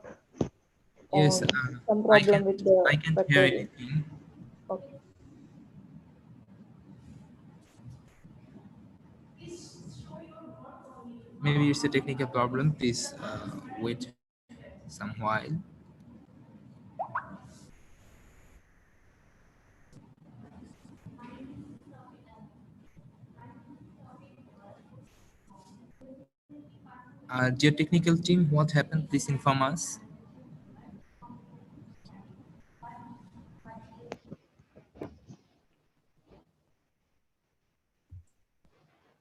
Yes,
on. Some
I
problem with the
can't hear
recording.
anything.
Okay.
Maybe it's a technical problem. Please wait some while. Dear technical team, what happened? Please inform us.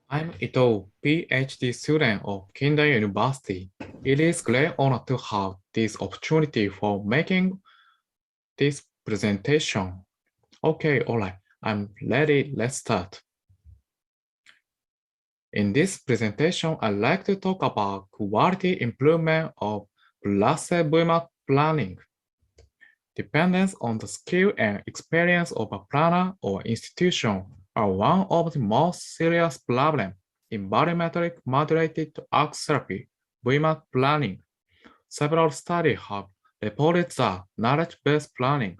I'm Ito, PhD student of Kendall University. It is great honor to have this opportunity for making this presentation. Okay, all right, I'm ready. Let's start. In this presentation, I'd like to talk about quality improvement of placebo planning. Dependence on the skill and experience of a planner or institution are one of the most serious problems in volumetric modulated arc therapy, VMAT planning. Several studies have reported that knowledge-based planning,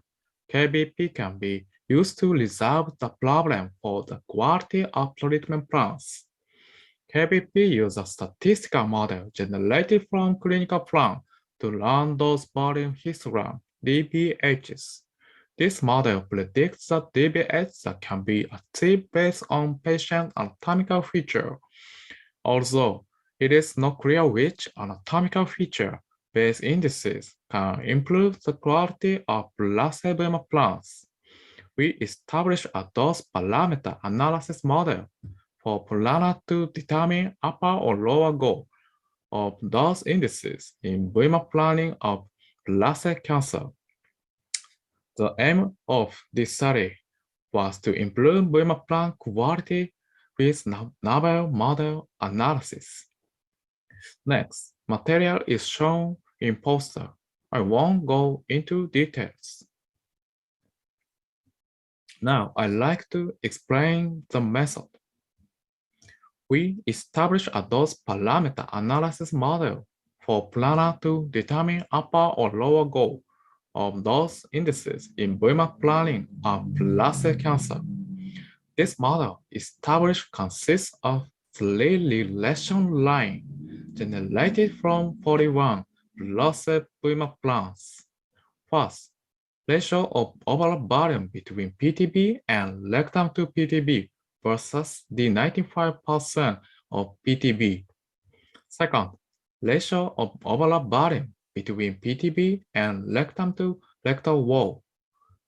KBP, can be used to resolve the problem for the quality of treatment plans. KBP uses a statistical model generated from clinical plan to learn those volume histogram, DBHs. This model predicts the DBH that can be achieved based on patient anatomical feature. Although it is not clear which anatomical feature-based indices can improve the quality of placebo plans, we established a dose parameter analysis model for planner to determine upper or lower goal of those indices in VMAT planning of prostate cancer. The aim of this study was to improve VMAT plan quality with novel model analysis. Next, material is shown in poster. I won't go into details. Now, I'd like to explain the method. We established a dose parameter analysis model for planner to determine upper or lower goal of those indices in VMAT planning of prostate cancer. This model established consists of 3 regression lines generated from 41 prostate VMAT plans. First, ratio of overall volume between PTB and rectum to PTB versus the 95% of PTB. Second, ratio of overall volume between PTB and rectum to rectal wall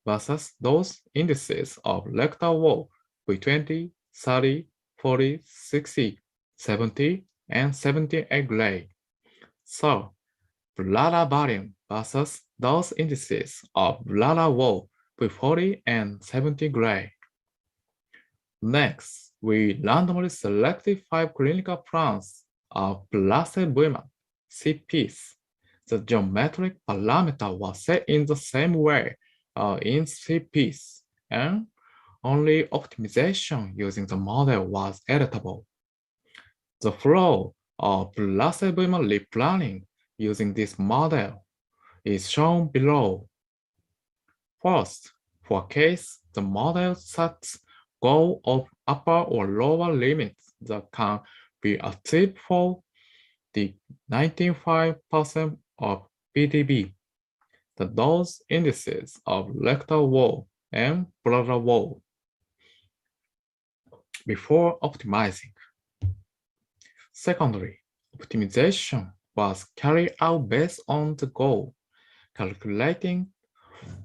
versus those indices of rectal wall with 20, 30, 40, 60, 70, and 78 gray. So, bladder volume versus those indices of bladder wall with 40 and 70 gray. Next, we randomly selected 5 clinical plans of placebo VMAT, CPs. The geometric parameter was set in the same way in CPs, and only optimization using the model was editable. The flow of placebo VMAT replanning using this model is shown below. First, for a case, the model sets goal of upper or lower limits that can be achieved for the 95% of PTB. Those indices of rectal wall and bladder wall before optimizing. Secondly, optimization was carried out based on the goal, calculating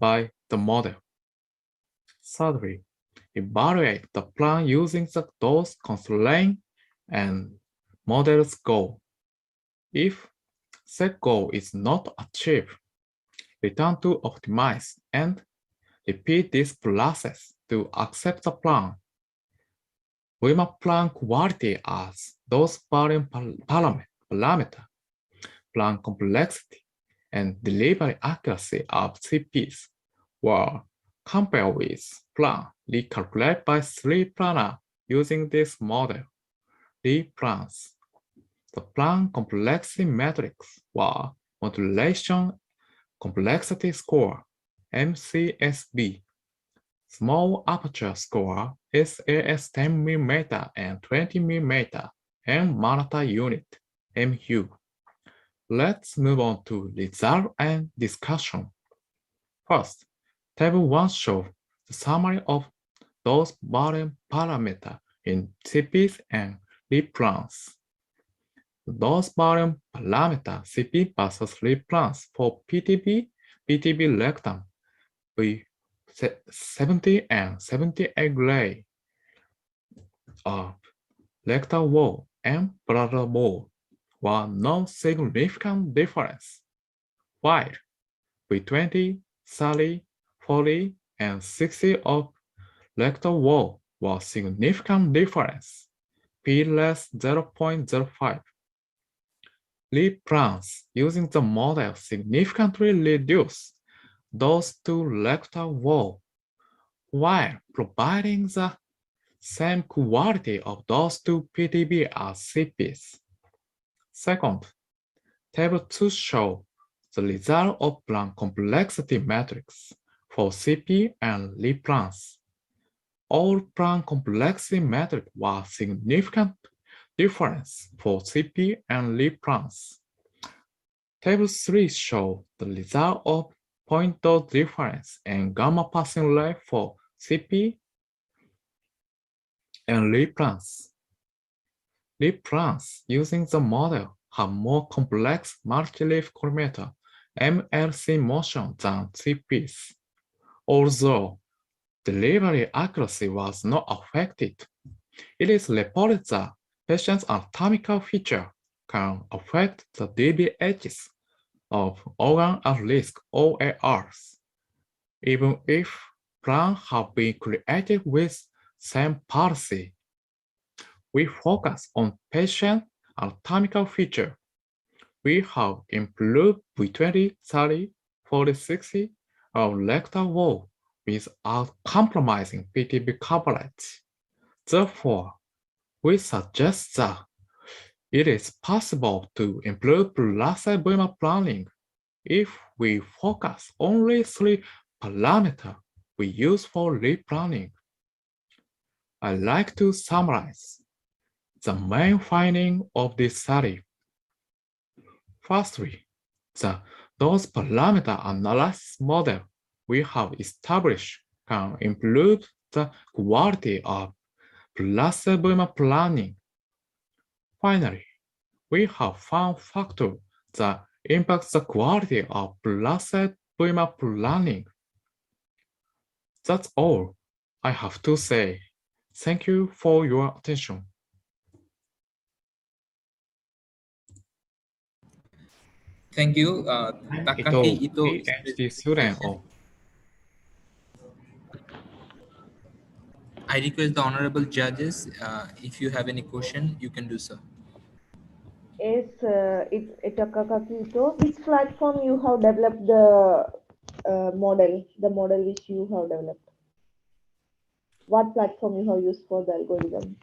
by the model. Thirdly, evaluate the plan using the dose constraint and model's goal. If set goal is not achieved, return to optimize and repeat this process to accept the plan. VMAT plan quality as dose volume parameter, plan complexity, and delivery accuracy of CPs were compared with plan recalculated by 3 planners using this model, plans. The Planck complexity matrix was modulation complexity score, MCSB. Small aperture score SAS 10 mm and 20 mm, and Manhattan unit, MU. Let's move on to result and discussion. First, Table 1 shows the summary of those bottom parameters in CPs and lip plans. Those bottom parameters CP versus lip plans for PTB rectum with 70 and 78 gray of rectal wall and bladder wall were no significant difference, while with 20, 30, 40, and 60 of rectal wall was significant difference, P less 0.05. Lip plans using the model significantly reduced those two rectal wall, while providing the same quality of those two PTB as CPs. Second, Table 2 shows the result of Planck complexity matrix for CP and lip plans. All Planck complexity matrix was significant difference for CP and lip plans. Table 3 shows the result of point dot difference and gamma passing rate for CP and lip plans. Lip plans using the model have more complex multi-leaf collimator MLC motion than CPs. Although delivery accuracy was not affected, it is reported that patient's anatomical feature can affect the DBHs of organ at risk OARs, even if plans have been created with same policy. We focus on patient anatomical feature. We have improved V20, 30, 40, 60 of rectal wall without compromising PTB coverage. Therefore, we suggest that it is possible to improve placebo planning if we focus only 3 parameters we use for replanning. I'd like to summarize the main finding of this study. Firstly, those parameter analysis model we have established can improve the quality of placebo planning. Finally, we have found factors that impact the quality of placebo planning. That's all I have to say. Thank you for your attention.
Thank you, Takaki Ito.
PhD student of
I request the honorable judges, if you have any question, you can do so.
Yes, Takaki Ito, which platform you have developed the model which you have developed? What platform you have used for the algorithm?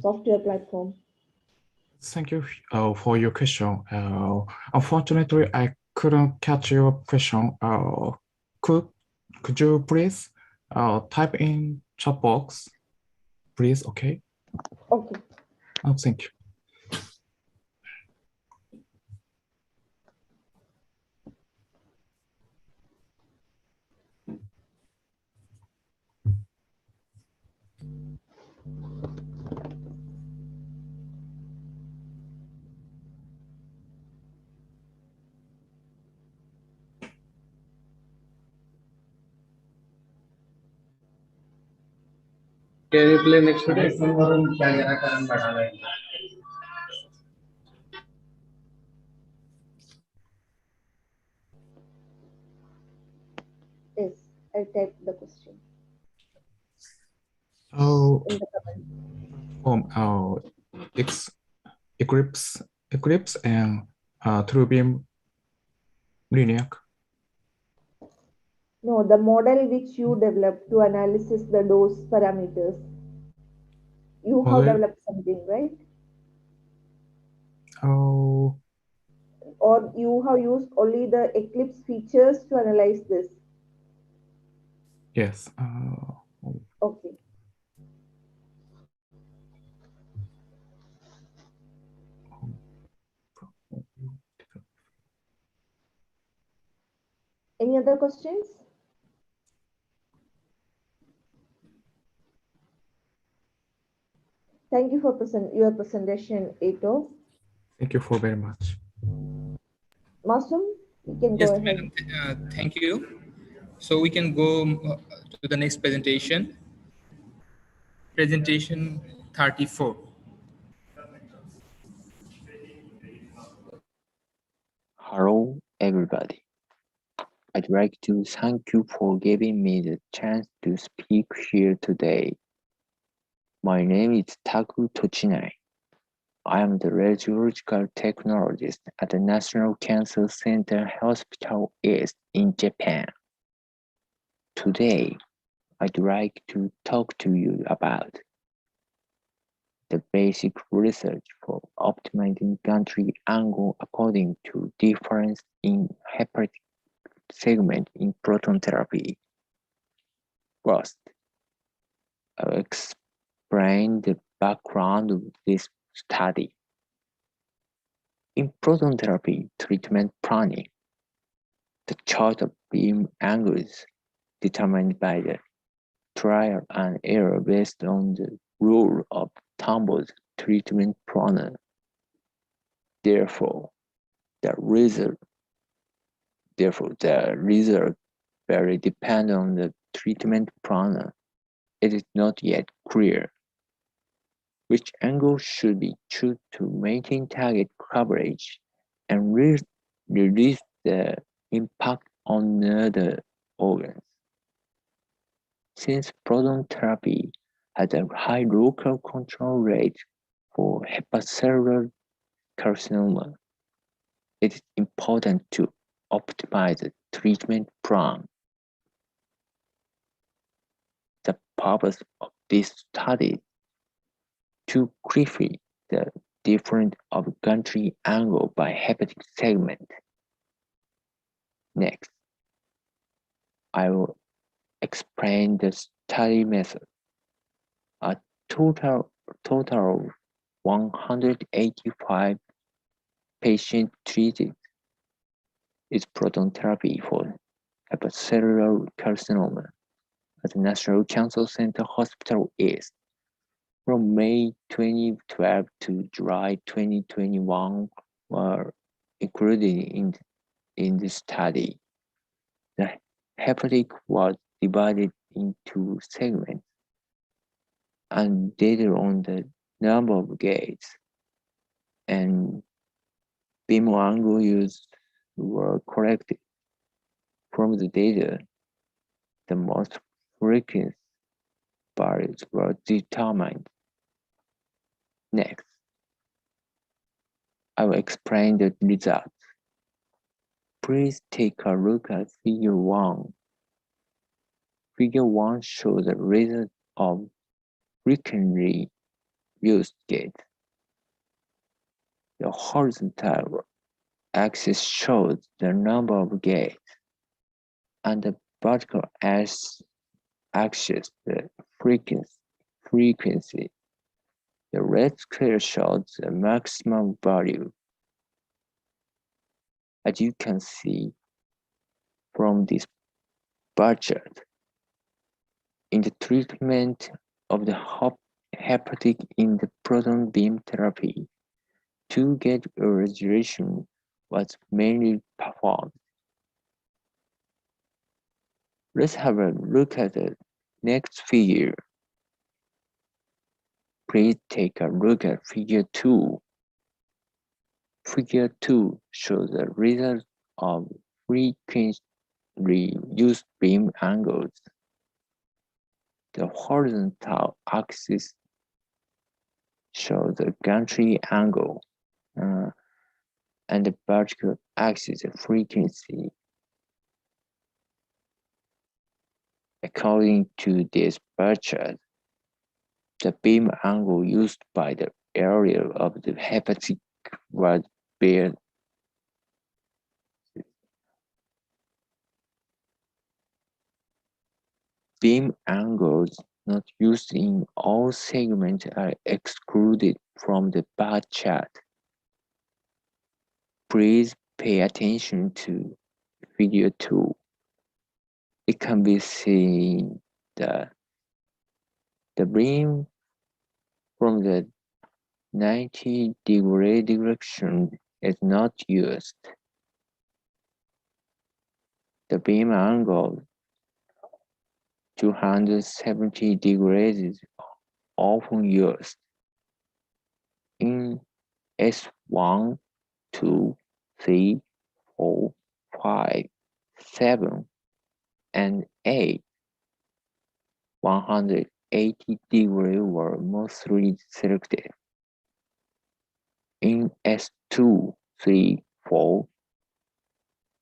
Software platform.
Thank you for your question. Unfortunately, I couldn't catch your question. Could you please type in chat box, please? Okay.
Okay.
Oh, thank you.
Can you play next video?
Yes, I typed the question
Oh,
in the comment.
Eclipse and TrueBeam linear.
No, the model which you developed to analysis the dose parameters. You have
Model?
developed something, right?
Oh,
Or you have used only the Eclipse features to analyze this?
yes.
Okay. Any other questions? Thank you for your presentation, Eto.
Thank you for very much.
Masum, you can
Yes,
go ahead.
madam. Thank you. So we can go to the next presentation. Presentation 34.
Hello, everybody. I'd like to thank you for giving me the chance to speak here today. My name is Taku Tochinai. I am the radiological technologist at the National Cancer Center Hospital East in Japan. Today, I'd like to talk to you about the basic research for optimizing gantry angle according to difference in hepatic segment in proton therapy. First, I'll explain the background of this study. In proton therapy treatment planning, the chart of beam angles determined by the trial and error based on the rule of Thumb's treatment planner. Therefore, the result very depend on the treatment planner. It is not yet clear which angle should be chosen to maintain target coverage and reduce the impact on other organs. Since proton therapy has a high local control rate for hepatocellular carcinoma, it is important to optimize the treatment plan. The purpose of this study to clarify the difference of gantry angle by hepatic segment. Next, I will explain the study method. A total of 185 patients treated with proton therapy for hepatocellular carcinoma at the National Cancer Center Hospital East from May 2012 to July 2021 were included in the study. The hepatic was divided into segments, and data on the number of gates and beam angle used were collected. From the data, the most frequent values were determined. Next, I will explain the results. Please take a look at Figure 1. Figure 1 shows the result of frequently used gates. The horizontal axis shows the number of gates, and the vertical axis the frequency. The red square shows the maximum value. As you can see from this bar chart, in the treatment of the hepatic in the proton beam therapy, 2-gate irradiation was mainly performed. Let's have a look at the next figure. Please take a look at Figure 2. Figure 2 shows the result of frequently used beam angles. The horizontal axis shows the gantry angle, and the vertical axis the frequency. According to this bar chart, the beam angle used by the area of the hepatic was built. Beam angles not used in all segments are excluded from the bar chart. Please pay attention to Figure 2. It can be seen that the beam from the 90-degree direction is not used. The beam angle 270 degrees is often used. In S1, 2, 3, 4, 5, 7, and 8, 180 degrees were mostly selected. In S2, 3, 4,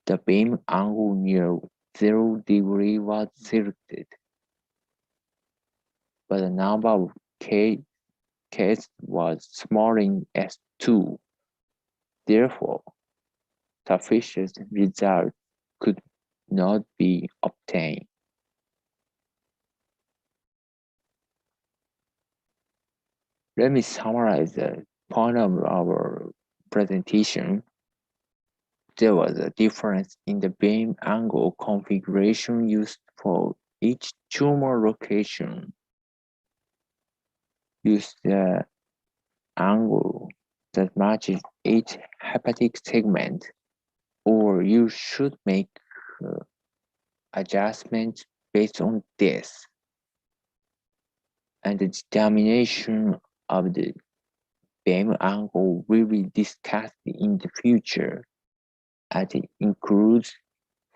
the beam angle near 0 degree was selected, but the number of cases was small in S2. Therefore, sufficient results could not be obtained. Let me summarize the point of our presentation. There was a difference in the beam angle configuration used for each tumor location. Use the angle that matches each hepatic segment, or you should make adjustments based on this. And the determination of the beam angle will be discussed in the future, as it includes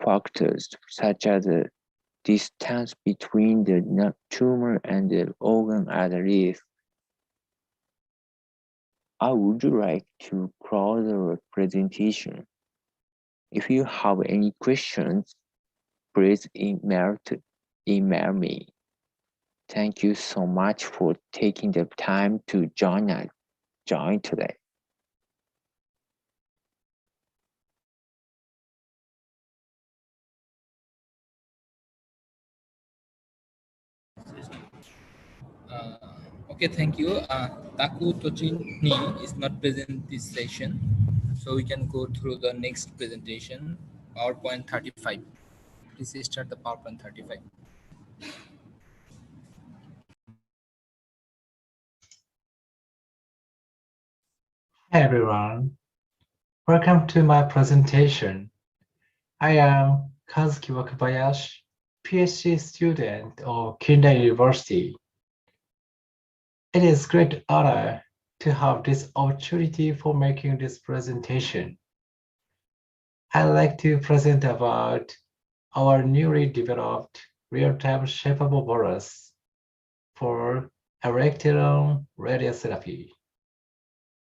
factors such as the distance between the tumor and the organ at risk. I would like to close the presentation. If you have any questions, please email me. Thank you so much for taking the time to join today.
Okay, thank you. Taku Tochini is not present this session, so we can go through the next presentation, PowerPoint 35. Please start the PowerPoint 35.
Hi everyone, welcome to my presentation. I am Kazuki Wakabayashi, PhD student of Kinda University. It is a great honor to have this opportunity for making this presentation. I'd like to present about our newly developed real-time shapeable bolus for erectile radiotherapy.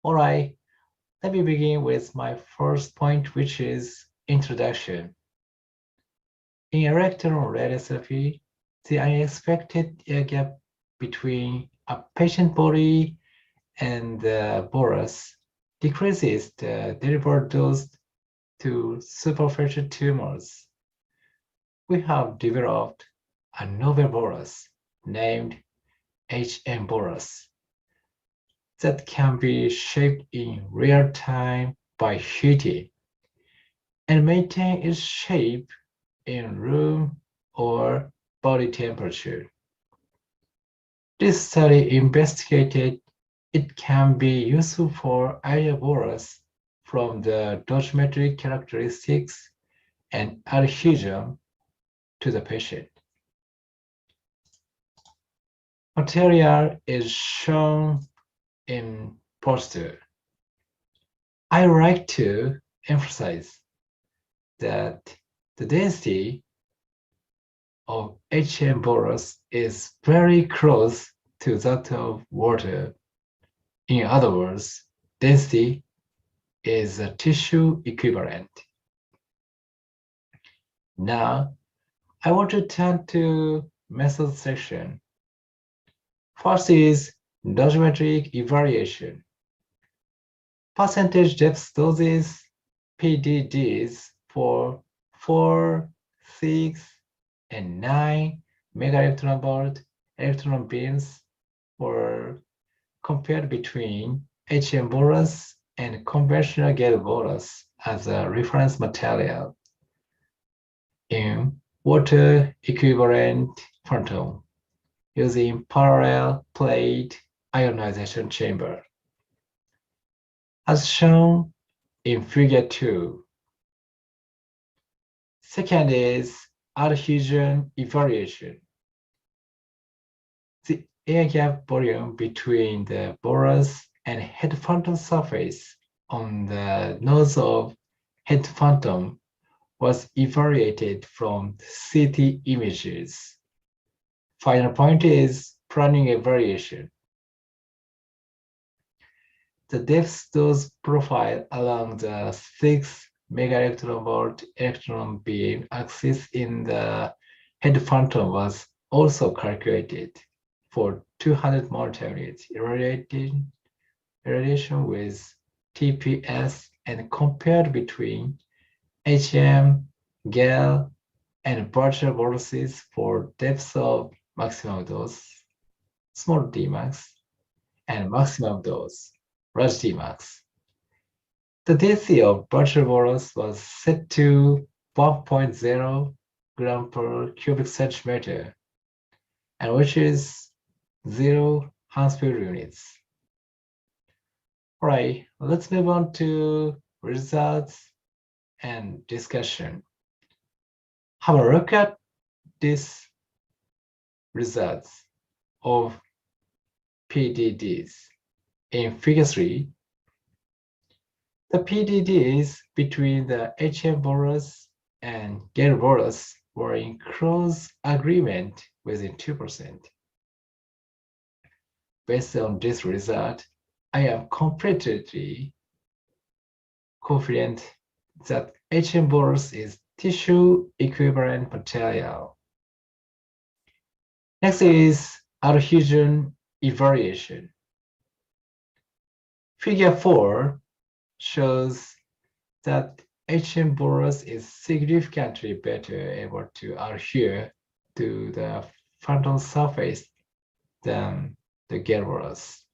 All right, let me begin with my first point, which is introduction. In erectile radiotherapy, the unexpected air gap between a patient body and the bolus decreases the delivered dose to superficial tumors. We have developed a novel bolus named HM bolus that can be shaped in real time by heating and maintain its shape in room or body temperature. This study investigated it can be useful for ideal bolus from the dosimetric characteristics and adhesion to the patient. Material is shown in poster. I would like to emphasize that the density of HM bolus is very close to that of water. In other words, density is a tissue equivalent. Now, I want to turn to method section. First is dosimetric evaluation. percentage depth doses Pdds for 4, 6, and 9 megaelectron volt electron beams were compared between HM bolus and conventional gel bolus as a reference material in water equivalent phantom using parallel plate ionization chamber. As shown in figure 2. Second is adhesion evaluation. The air gap volume between the bolus and head phantom surface on the nose of head phantom was evaluated from CT images. Final point is planning evaluation. The depth dose profile along the 6 megaelectron volt electron beam axis in the head phantom was also calculated for 200 molecular units irradiation with TPS and compared between HM, GAL, and virtual boluses for depths of maximum dose, small Dmax, and maximum dose, large Dmax. The DC of virtual bolus was set to 1.0 gram per cubic centimeter, and which is 0 Hansfield units. All right, let's move on to results and discussion. Have a look at these results of Pdds. In figure 3, the Pdds between the HM bolus and gel bolus were in close agreement within 2%. Based on this result, I am completely confident that HM bolus is tissue equivalent material. Next is adhesion evaluation. Figure 4 shows that HM bolus is significantly better able to adhere to the phantom surface than the gel bolus.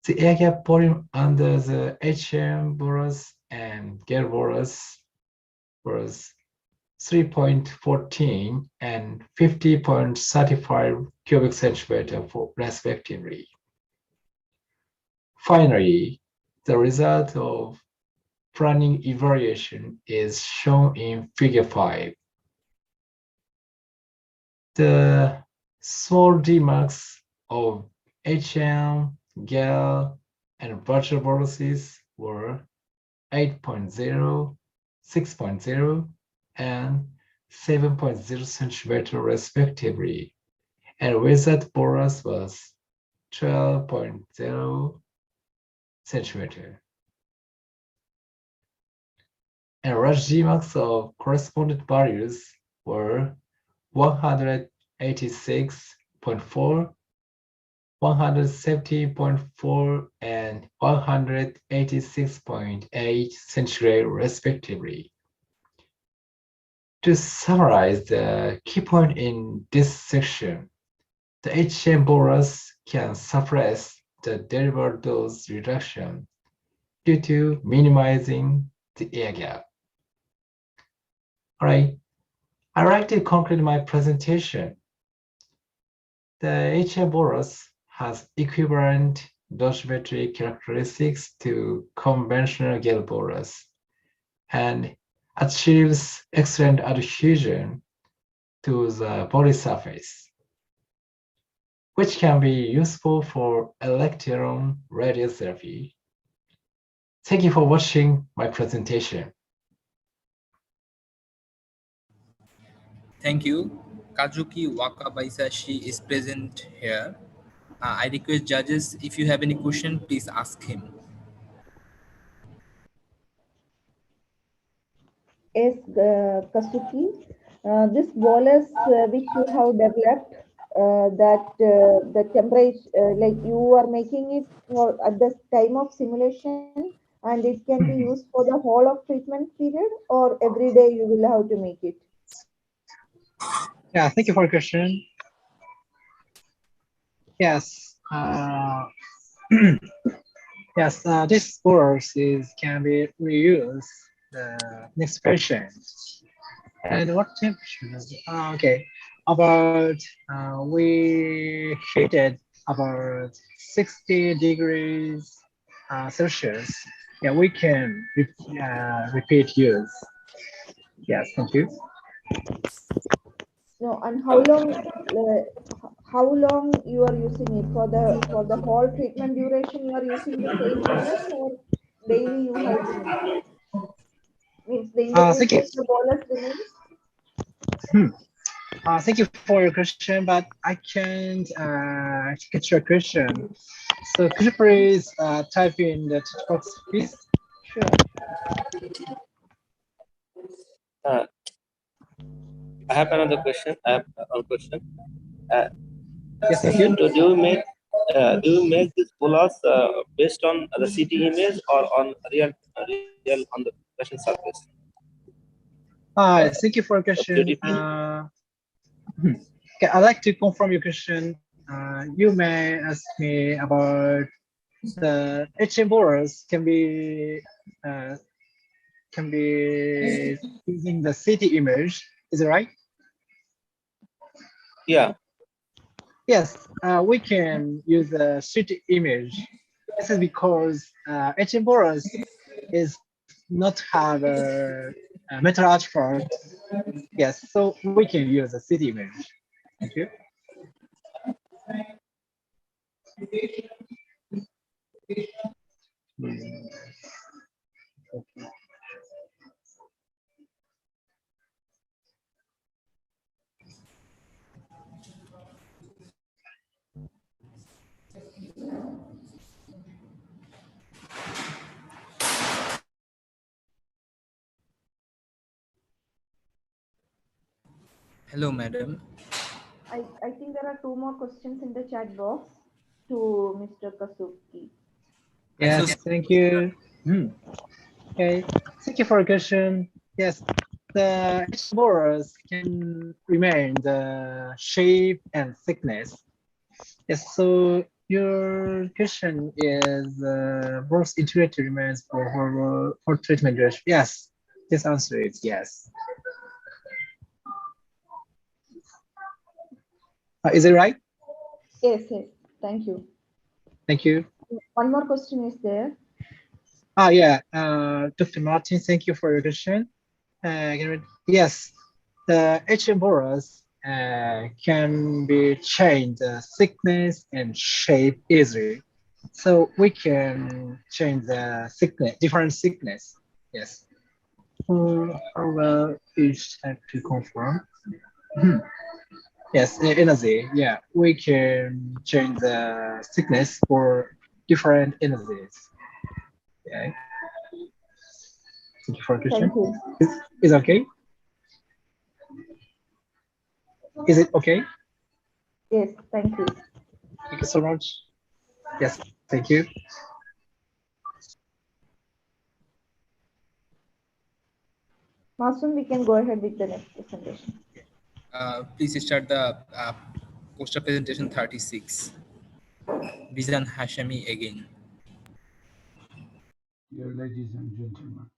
The air gap volume under the HM bolus and gel bolus was 3.14 and 50.35 cubic centimeter respectively. Finally, the result of planning evaluation is shown in figure 5. The small Dmax of HM, GAL, and virtual boluses were 8.0, 6.0, and 7.0 centimeter respectively, and wizard bolus was 12.0 centimeter. And large Gmax of corresponding values were 186.4, 170.4, and 186.8 centigrade respectively. To summarize the key point in this section, the HM bolus can suppress the delivered dose reduction due to minimizing the air gap. All right, I'd like to conclude my presentation. The HM bolus has equivalent dosimetry characteristics to conventional gel bolus and achieves excellent adhesion to the body surface, which can be useful for electron radiotherapy. Thank you for watching my presentation.
Thank you. Kazuki Wakabayashi is present here. I request judges, if you have any question, please ask him.
Yes, Kasuki, this bolus which you have developed, the temperature, like you are making it for at the time of simulation, and it can be used for the whole of treatment period, or every day you will have to make it?
Yeah, thank you for your question. Yes. Yes, this course can be reused the next patient. And what temperature is it? Okay, about we heated about 60 degrees Celsius. Yeah, we can repeat use. Yes, thank you.
No, and how long you are using it for the whole treatment duration? You are using the same bolus, or daily you have to make it? Means the
Thank you.
intermediate the bolus remains.
Thank you for your question, but I can't get your question. So could you please type in the chat box, please?
Sure.
I have another question. I have one question.
Yes, thank you.
Do you make this bolus based on the CT image or on real on the patient surface?
Thank you for your question. Okay, I'd like to confirm your question. You may ask me about the HM bolus can be using the CT image. Is it right?
Yeah.
Yes, we can use the CT image. This is because HM bolus is not have a metal artifact. Yes, so we can use a CT image. Thank you.
Hello, madam.
I think there are two more questions in the chat box to Mr. Kasuki.
Yes, thank you. Okay, thank you for your question. Yes, the borers can remain the shape and thickness. Yes, so your question is both integrated remains for treatment duration. Yes, this answer is yes. Is it right?
Yes, yes. Thank you.
Thank you.
One more question is there.
Yeah, Dr. Martin, thank you for your question. Yes, the HM borers can be changed thickness and shape easily. So we can change the thickness, different thickness. Yes. How well each type to confirm? Yes, energy. Yeah, we can change the thickness for different energies. Okay. Thank you for the question.
Thank you.
Is okay? Is it okay?
Yes, thank you.
Thank you so much. Yes, thank you.
Masoon, we can go ahead with the next presentation.
Please start the poster presentation 36. Bizan Hashemi again.
Dear ladies and gentlemen,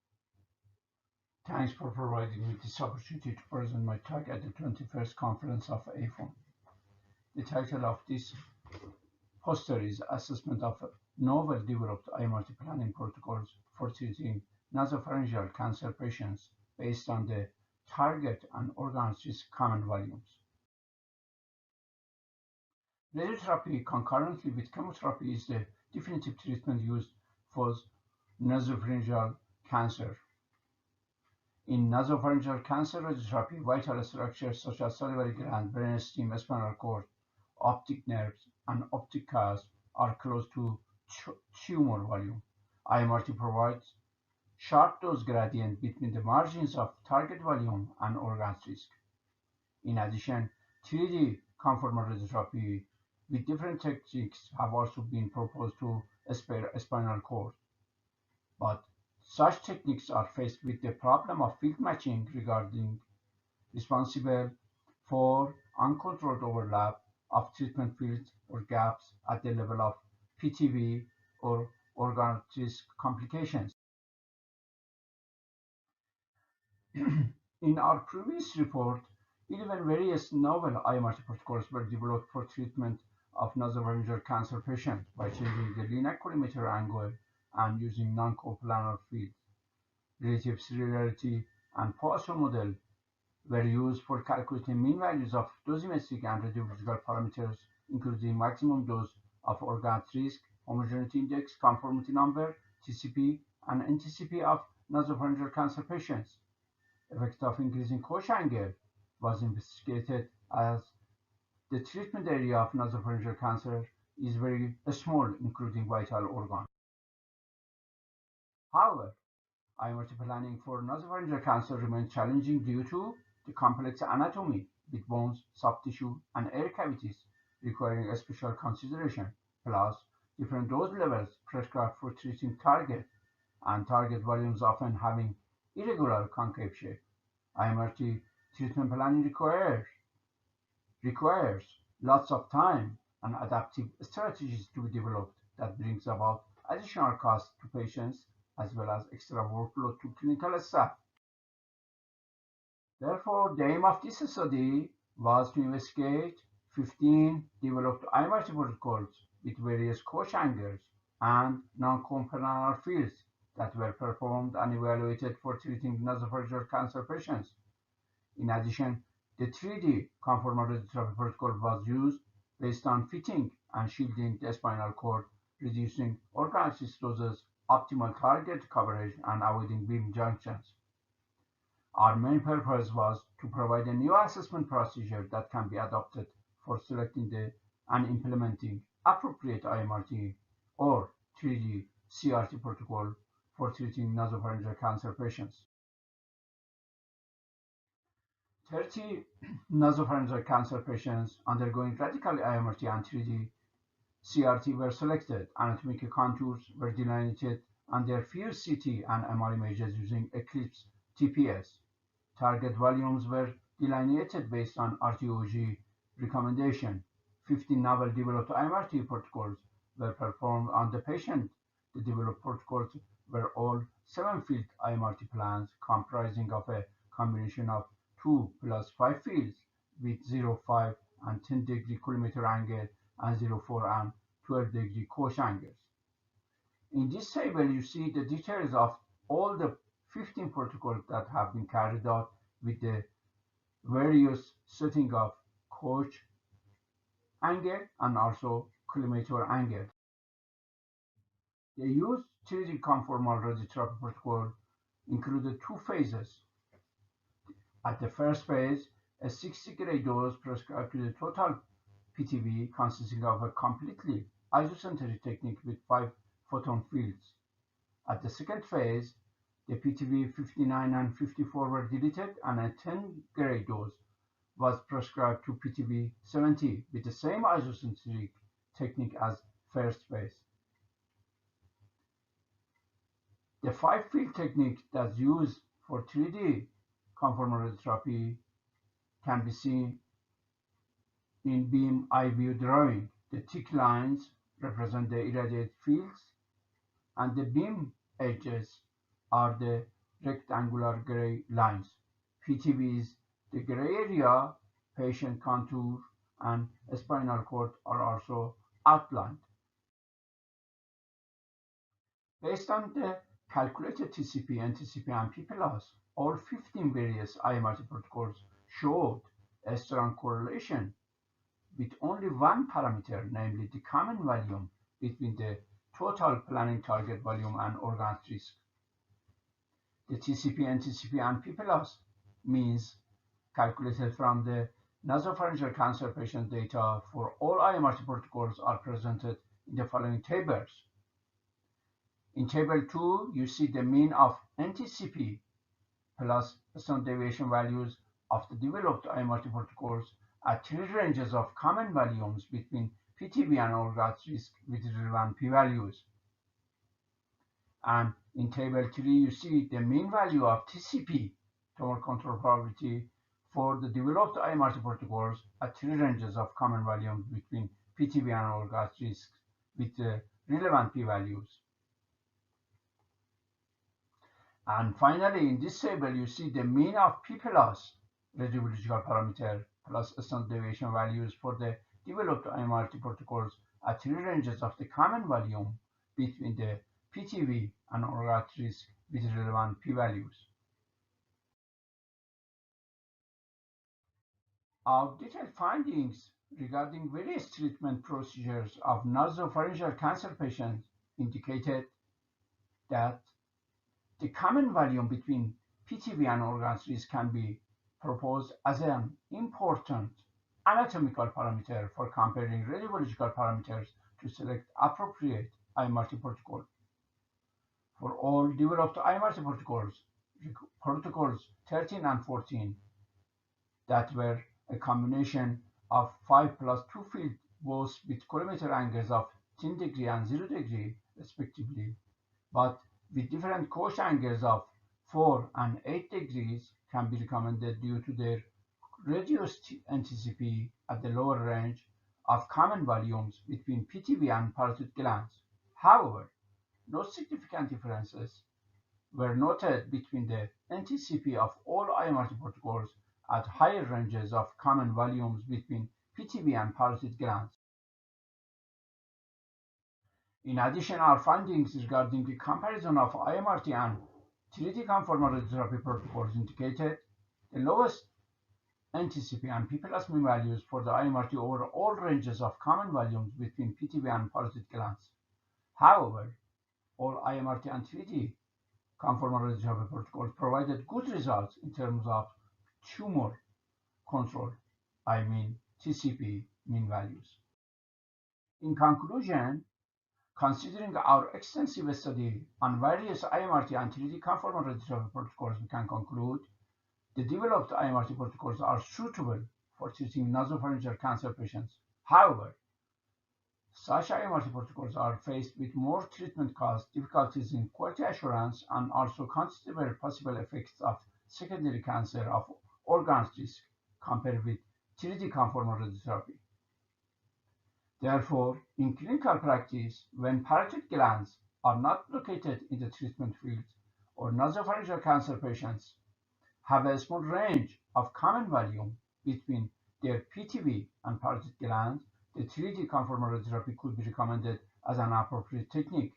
thanks for providing me this opportunity to present my talk at the 21st conference of AFOM. The title of this poster is Assessment of Novel Developed IMRT Planning Protocols for Treating Nasopharyngeal Cancer Patients based on the target and organs risk common volumes. Radiotherapy concurrently with chemotherapy is the definitive treatment used for nasopharyngeal cancer. In nasopharyngeal cancer radiotherapy, vital structures such as salivary gland, brainstem, spinal cord, optic nerves, and optic cusp are close to tumor volume. IMRT provides sharp dose gradient between the margins of target volume and organs risk. In addition, 3D conformal radiotherapy with different techniques have also been proposed to spare spinal cord. But such techniques are faced with the problem of field matching regarding responsible for uncontrolled overlap of treatment fields or gaps at the level of PTV or organ risk complications. In our previous report, 11 various novel IMRT protocols were developed for treatment of nasopharyngeal cancer patients by changing the linear collimator angle and using non-coplanar fields. Relative seriality and Poisson model were used for calculating mean values of dosimetric and radiophysical parameters, including maximum dose of organ at risk, homogeneity index, conformity number, TCP, and NTCP of nasopharyngeal cancer patients. Effect of increasing Koch angle was investigated as the treatment area of nasopharyngeal cancer is very small, including vital organs. However, IMRT planning for nasopharyngeal cancer remains challenging due to the complex anatomy with bones, soft tissue, and air cavities requiring a special consideration, plus different dose levels prescribed for treating target, and target volumes often having irregular concave shape. IMRT treatment planning requires lots of time and adaptive strategies to be developed that brings about additional costs to patients as well as extra workload to clinical staff. Therefore, the aim of this study was to investigate 15 developed IMRT protocols with various Koch angles and non-coplanar fields that were performed and evaluated for treating nasopharyngeal cancer patients. In addition, the 3D conformal radiotherapy protocol was used based on fitting and shielding the spinal cord, reducing organ doses, optimal target coverage, and avoiding beam junctions. Our main purpose was to provide a new assessment procedure that can be adopted for selecting and implementing appropriate IMRT or 3D CRT protocol for treating nasopharyngeal cancer patients. 30 nasopharyngeal cancer patients undergoing radical IMRT and 3D CRT were selected. Anatomic contours were delineated on their fused CT and MR images using Eclipse TPS. Target volumes were delineated based on RTOG recommendation. 15 novel developed IMRT protocols were performed on the patient. The developed protocols were all 7-field IMRT plans comprising of a combination of 2 plus 5 fields with 0.5 and 10-degree collimator angle and 0.4 and 12-degree Koch angles. In this table, you see the details of all the 15 protocols that have been carried out with the various setting of Koch angle and also collimator angle. The used 3D conformal radiotherapy protocol included 2 phases. At the first phase, a 60-gray dose prescribed to the total PTV consisting of a completely isocentric technique with 5 photon fields. At the second phase, the PTV 59 and 54 were deleted and a 10-gray dose was prescribed to PTV 70 with the same isocentric technique as first phase. The 5-field technique that's used for 3D conformal radiotherapy can be seen in beam eye view drawing. The thick lines represent the irradiated fields and the beam edges are the rectangular gray lines. PTV is the gray area, patient contour, and spinal cord are also outlined. Based on the calculated TCP, NTCP, and P+, all 15 various IMRT protocols showed a strong correlation with only one parameter, namely the common volume between the total planning target volume and organ at risk. The TCP, NTCP, and P+ means calculated from the nasopharyngeal cancer patient data for all IMRT protocols are presented in the following tables. In table 2, you see the mean of NTCP plus standard deviation values of the developed IMRT protocols at three ranges of common volumes between PTV and organ risk with relevant p-values. And in table 3, you see the mean value of TCP, tumor control probability, for the developed IMRT protocols at three ranges of common volumes between PTV and organ risk with relevant p-values. And finally, in this table, you see the mean of P plus radiological parameter plus standard deviation values for the developed IMRT protocols at three ranges of the common volume between the PTV and organ risk with relevant p-values. Our detailed findings regarding various treatment procedures of nasopharyngeal cancer patients indicated that the common volume between PTV and organ risk can be proposed as an important anatomical parameter for comparing radiological parameters to select appropriate IMRT protocol. For all developed IMRT protocols 13 and 14, that were a combination of 5 plus 2 field, both with collimator angles of 10 degree and 0 degree respectively, but with different Koch angles of 4 and 8 degrees, can be recommended due to their reduced NTCP at the lower range of common volumes between PTV and parotid glands. However, no significant differences were noted between the NTCP of all IMRT protocols at higher ranges of common volumes between PTV and parotid glands. In addition, our findings regarding the comparison of IMRT and 3D conformal radiotherapy protocols indicated the lowest NTCP and P plus mean values for the IMRT over all ranges of common volumes between PTV and parotid glands. However, all IMRT and 3D conformal radiotherapy protocols provided good results in terms of tumor control, I mean TCP mean values. In conclusion, considering our extensive study on various IMRT and 3D conformal radiotherapy protocols, we can conclude the developed IMRT protocols are suitable for treating nasopharyngeal cancer patients. However, such IMRT protocols are faced with more treatment costs, difficulties in quality assurance, and also considerable possible effects of secondary cancer of organs risk compared with 3D conformal radiotherapy. Therefore, in clinical practice, when parotid glands are not located in the treatment field or nasopharyngeal cancer patients have a small range of common volume between their PTV and parotid glands, the 3D conformal radiotherapy could be recommended as an appropriate technique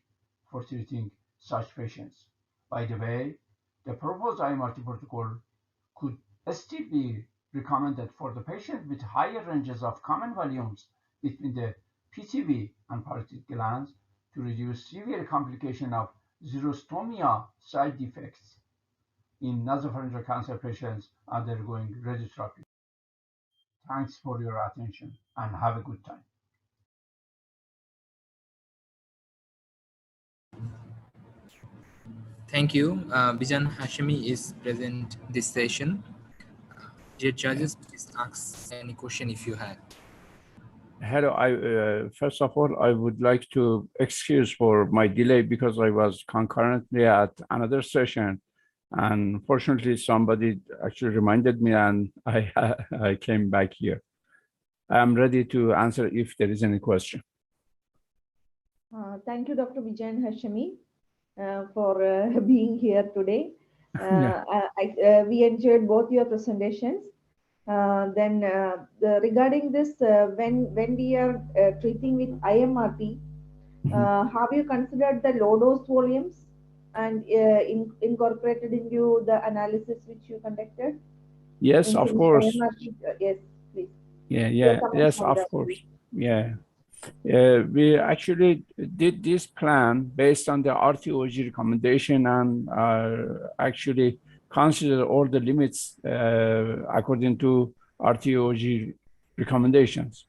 for treating such patients. By the way, the proposed IMRT protocol could still be recommended for the patient with higher ranges of common volumes between the PTV and parotid glands to reduce severe complication of xerostomia side effects in nasopharyngeal cancer patients undergoing radiotherapy. Thanks for your attention and have a good time.
Thank you. Bijan Hashemi is present this session. Dear judges, please ask any question if you have.
Hello. First of all, I would like to excuse for my delay because I was concurrently at another session. And fortunately, somebody actually reminded me and I came back here. I'm ready to answer if there is any question.
Thank you, Dr. Bijan Hashemi, for being here today. We enjoyed both your presentations. Regarding this, when we are treating with IMRT, have you considered the low dose volumes and incorporated into the analysis which you conducted?
Yes, of course.
Yes, please.
Yes, of course. Yeah. We actually did this plan based on the RTOG recommendation and actually consider all the limits according to RTOG recommendations.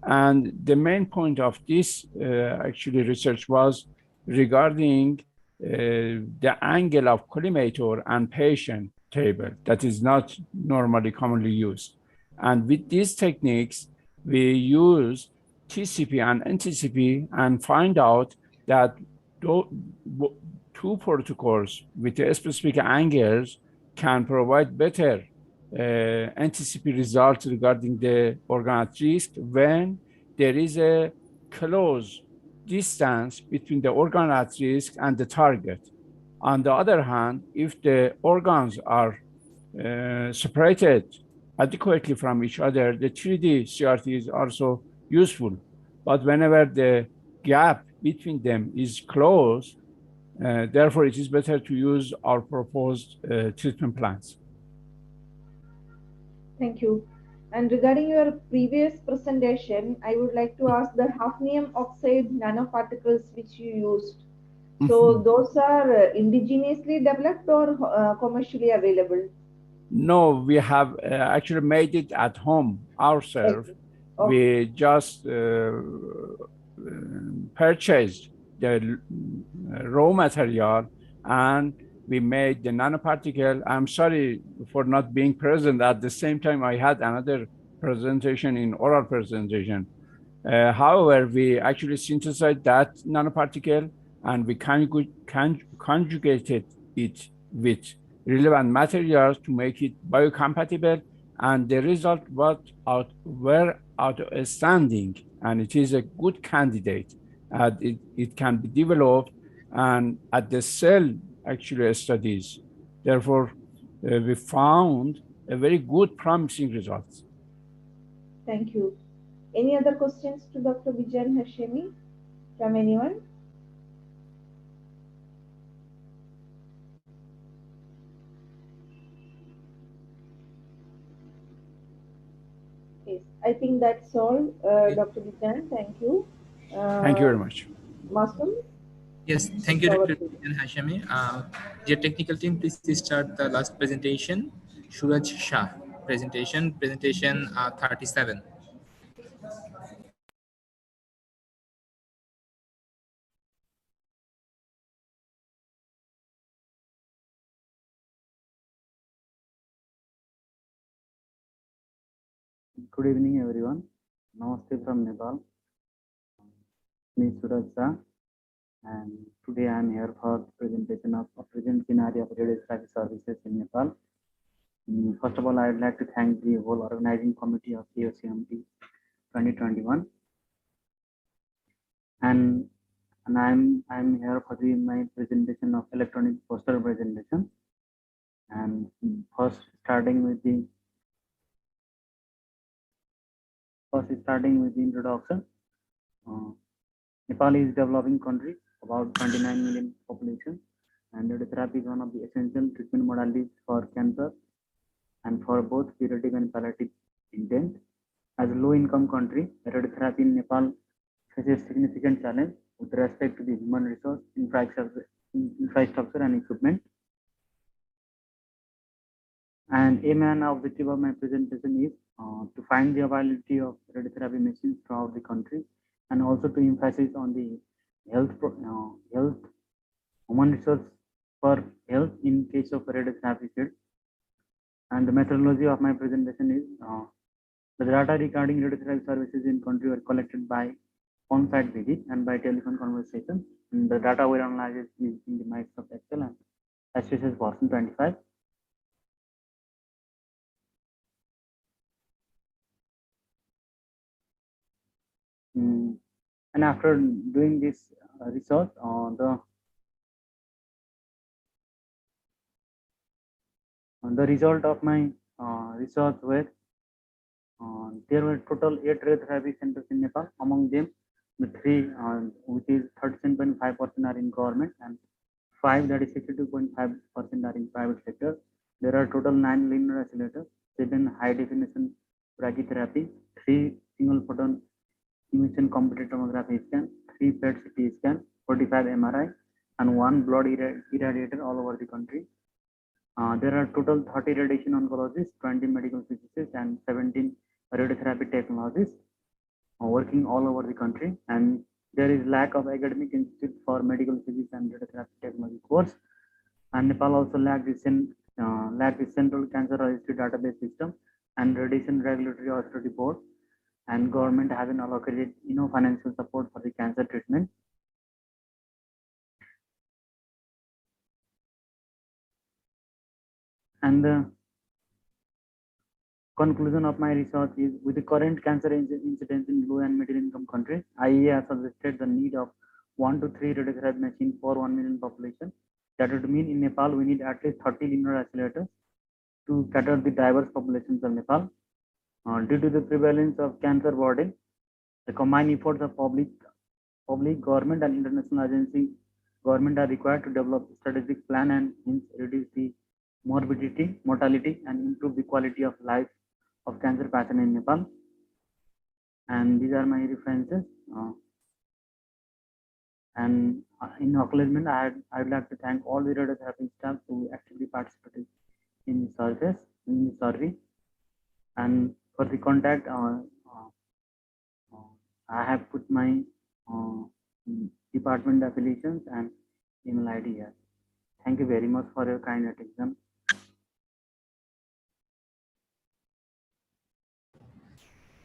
And the main point of this actually research was regarding the angle of collimator and patient table that is not normally commonly used. And with these techniques, we use TCP and NTCP and find out that two protocols with specific angles can provide better NTCP results regarding the organ at risk when there is a close distance between the organ at risk and the target. On the other hand, if the organs are separated adequately from each other, the 3D CRT is also useful. But whenever the gap between them is close, therefore it is better to use our proposed treatment plans.
Thank you. And regarding your previous presentation, I would like to ask the hafnium oxide nanoparticles which you used. So those are indigenously developed or commercially available?
No, we have actually made it at home ourselves.
Okay.
We just purchased the raw material and we made the nanoparticle. I'm sorry for not being present. At the same time, I had another presentation in oral presentation. However, we actually synthesized that nanoparticle and we conjugated it with relevant materials to make it biocompatible, and the result were outstanding, and it is a good candidate. It can be developed and at the cell actually studies. Therefore, we found a very good promising results.
Thank you. Any other questions to Dr. Bijan Hashemi from anyone? Yes, I think that's all, Dr. Bijan. Thank you.
Thank you very much.
Masum?
Yes, thank you, Dr. Hashemi. Dear technical team, please start the last presentation. Suraj Shah presentation 37.
Good evening, everyone. Namaste from Nepal. Me Suraj Shah, and today I am here for presentation of a present scenario of radiotherapy services in Nepal. First of all, I would like to thank the whole organizing committee of AOCMP-2021, and I'm here for my presentation of electronic poster presentation. And first starting with the introduction. Nepal is a developing country, about 29 million population, and radiotherapy is one of the essential treatment modalities for cancer and for both curative and palliative intent. As a low-income country, radiotherapy in Nepal faces significant challenge with respect to the human resource, infrastructure and equipment. And aim and objective of my presentation is to find the availability of radiotherapy machines throughout the country, and also to emphasize on the human resource for health in case of radiotherapy field. And the methodology of my presentation is the data regarding radiotherapy services in country were collected by on-site visit and by telephone conversation. And the data were analyzed using the Microsoft Excel and SPSS version 25. And after doing this research, the result of my research were there were total 8 radiotherapy centers in Nepal. Among them, the 3, which is 37.5% are in government, and 5, that is 62.5% are in private sector. There are total 9 linear accelerators, 7 high definition brachytherapy, 3 single photon emission computed tomography scan, 3 PET CT scan, 45 MRI, and 1 blood irradiator all over the country. There are total 30 radiation oncologists, 20 medical physicists, and 17 radiotherapy technologists working all over the country. And there is lack of academic institute for medical physics and radiotherapy technology course. And Nepal also lacked the central cancer registry database system and Radiation Regulatory Authority Board, and government haven't allocated financial support for the cancer treatment. And the conclusion of my research is, with the current cancer incidence in low and middle income countries, IEA has suggested the need of 1 to 3 radiotherapy machines for 1 million population. That would mean in Nepal we need at least 30 linear accelerators to cater the diverse populations of Nepal. Due to the prevalence of cancer burden, the combined efforts of public, government, and international agency government are required to develop a strategic plan and hence reduce the morbidity, mortality, and improve the quality of life of cancer patients in Nepal. And these are my references. And in acknowledgement, I'd like to thank all the radiotherapy staff who actively participated in the survey. And for the contact, I have put my department affiliations and email ID here. Thank you very much for your kind attention.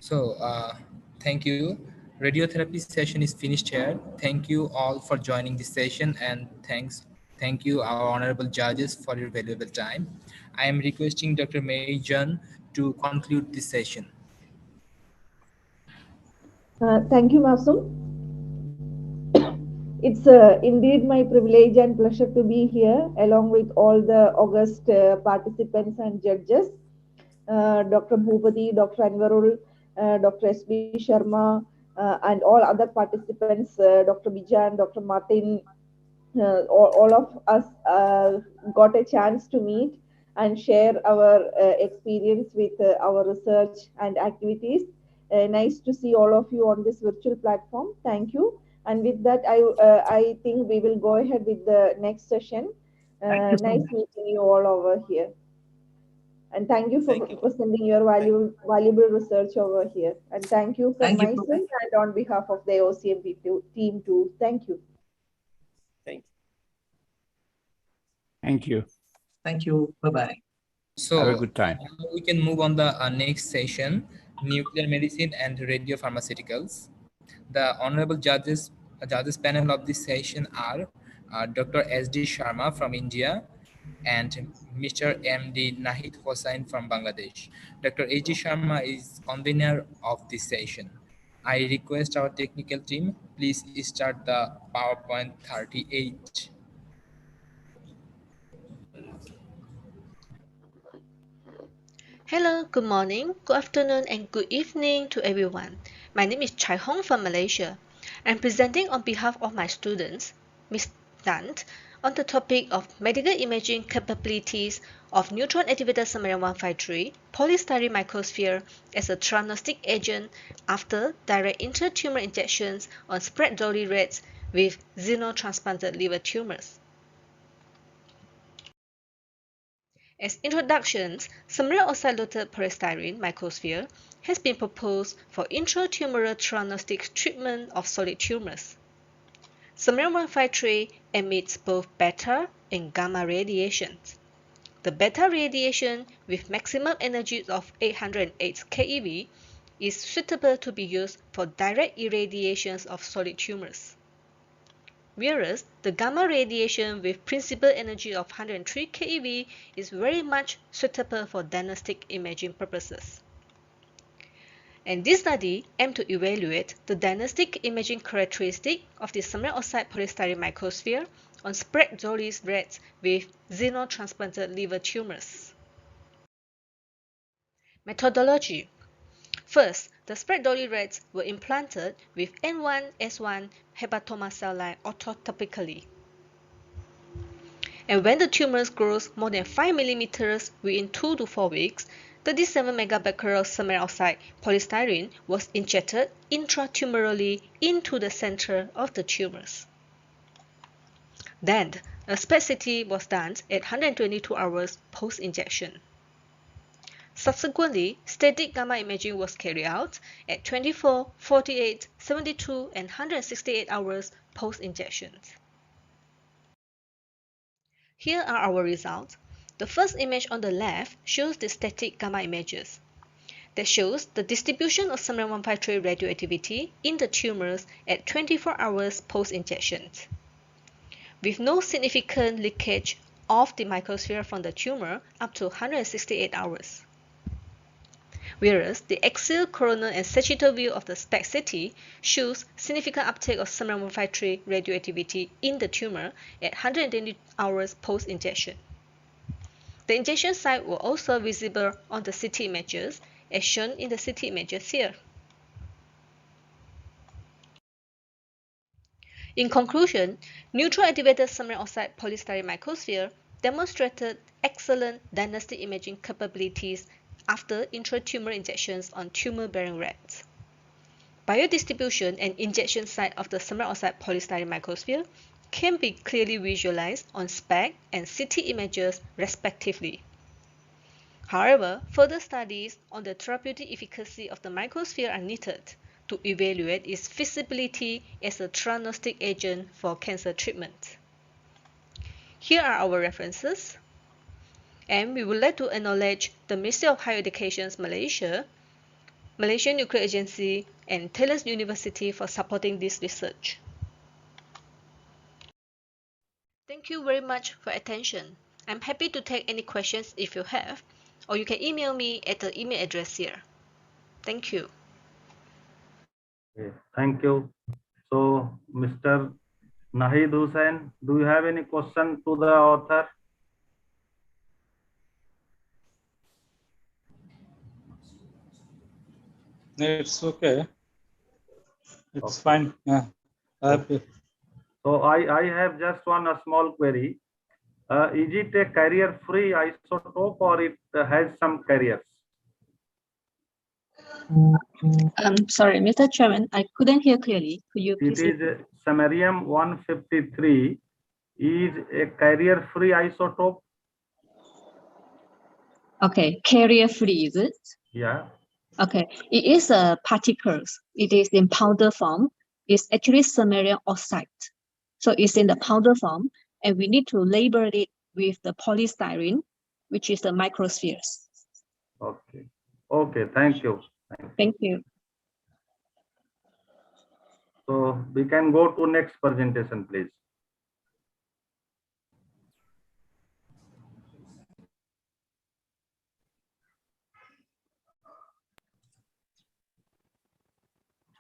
So, thank you. Radiotherapy session is finished here. Thank you all for joining this session, and thank you our honorable judges for your valuable time. I am requesting Dr. May Jun to conclude this session.
Thank you, Masum. It's indeed my privilege and pleasure to be here along with all the august participants and judges, Dr. Bhupati, Dr. Anvarul, Dr. S.B. Sharma, and all other participants, Dr. Bijan, Dr. Martin. All of us got a chance to meet and share our experience with our research and activities. Nice to see all of you on this virtual platform. Thank you. And with that, I think we will go ahead with the next session. Nice meeting you all over here. And thank you for presenting your valuable research over here. And thank you from myself and on behalf of the AOCMP team too. Thank you.
Thank you.
Thank you. Bye-bye.
So
have a good time.
We can move on the next session, nuclear medicine and radiopharmaceuticals. The honorable judges panel of this session are Dr. S.D. Sharma from India and Mr. M.D. Nahid Hossain from Bangladesh. Dr. S.D. Sharma is convener of this session. I request our technical team, please start the PowerPoint 38.
Hello, good morning, good afternoon, and good evening to everyone. My name is Chai Hong from Malaysia. I'm presenting on behalf of my students, Ms. Nant, on the topic of medical imaging capabilities of neutron activated samarium-153 polystyrene microsphere as a therapeutic agent after direct intratumor injections on spread dolly rats with xenotransplanted liver tumors. As introductions, samarium oxide-loaded polystyrene microsphere has been proposed for intratumoral theranostic treatment of solid tumors. Samarium-153 emits both beta and gamma radiations. The beta radiation, with maximum energy of 808 keV, is suitable to be used for direct irradiations of solid tumors, whereas the gamma radiation with principal energy of 103 keV is very much suitable for diagnostic imaging purposes. And this study aimed to evaluate the diagnostic imaging characteristic of the samarium oxide polystyrene microsphere on spread dolly rats with xenotransplanted liver tumors. Methodology. First, the spread dolly rats were implanted with N1-S1 hepatoma cell line orthotopically. And when the tumors grows more than 5 mm within 2 to 4 weeks, 37 megabecquerel samarium oxide polystyrene was injected intratumorally into the center of the tumors. Then, a SPECT-CT was done at 122 hours post-injection. Subsequently, static gamma imaging was carried out at 24, 48, 72, and 168 hours post-injections. Here are our results. The first image on the left shows the static gamma images. that shows the distribution of samarium-153 radioactivity in the tumors at 24 hours post-injection, with no significant leakage of the microsphere from the tumor up to 168 hours. Whereas the axial, coronal, and sagittal view of the SPECT CT shows significant uptake of samarium-153 radioactivity in the tumor at 120 hours post-injection. The injection site were also visible on the CT images, as shown in the CT images here. In conclusion, neutral activated samarium oxide polystyrene microsphere demonstrated excellent diagnostic imaging capabilities after intratumor injections on tumor-bearing rats. Biodistribution and injection site of the samarium oxide polystyrene microsphere can be clearly visualized on SPECT and CT images respectively. However, further studies on the therapeutic efficacy of the microsphere are needed to evaluate its feasibility as a theranostic agent for cancer treatment. Here are our references, and we would like to acknowledge the Ministry of Higher Education Malaysia, Malaysian Nuclear Agency, and Taylor University for supporting this research. Thank you very much for attention. I'm happy to take any questions if you have, or you can email me at the email address here. Thank you.
Okay, thank you. So, Mr. Nahid Hussain, do you have any question to the author?
It's okay. It's fine. Yeah.
Okay. So I have just one small query. Is it a carrier-free isotope or it has some carriers?
Sorry, Mr. Chairman, I couldn't hear clearly. Could you please?
It is samarium-153 is a carrier-free isotope.
Okay, carrier-free, is it?
Yeah.
Okay, it is particles. It is in powder form. It's actually samarium oxide. So it's in the powder form, and we need to label it with the polystyrene, which is the microspheres.
Okay. Okay, thank you.
Thank you.
So we can go to next presentation, please.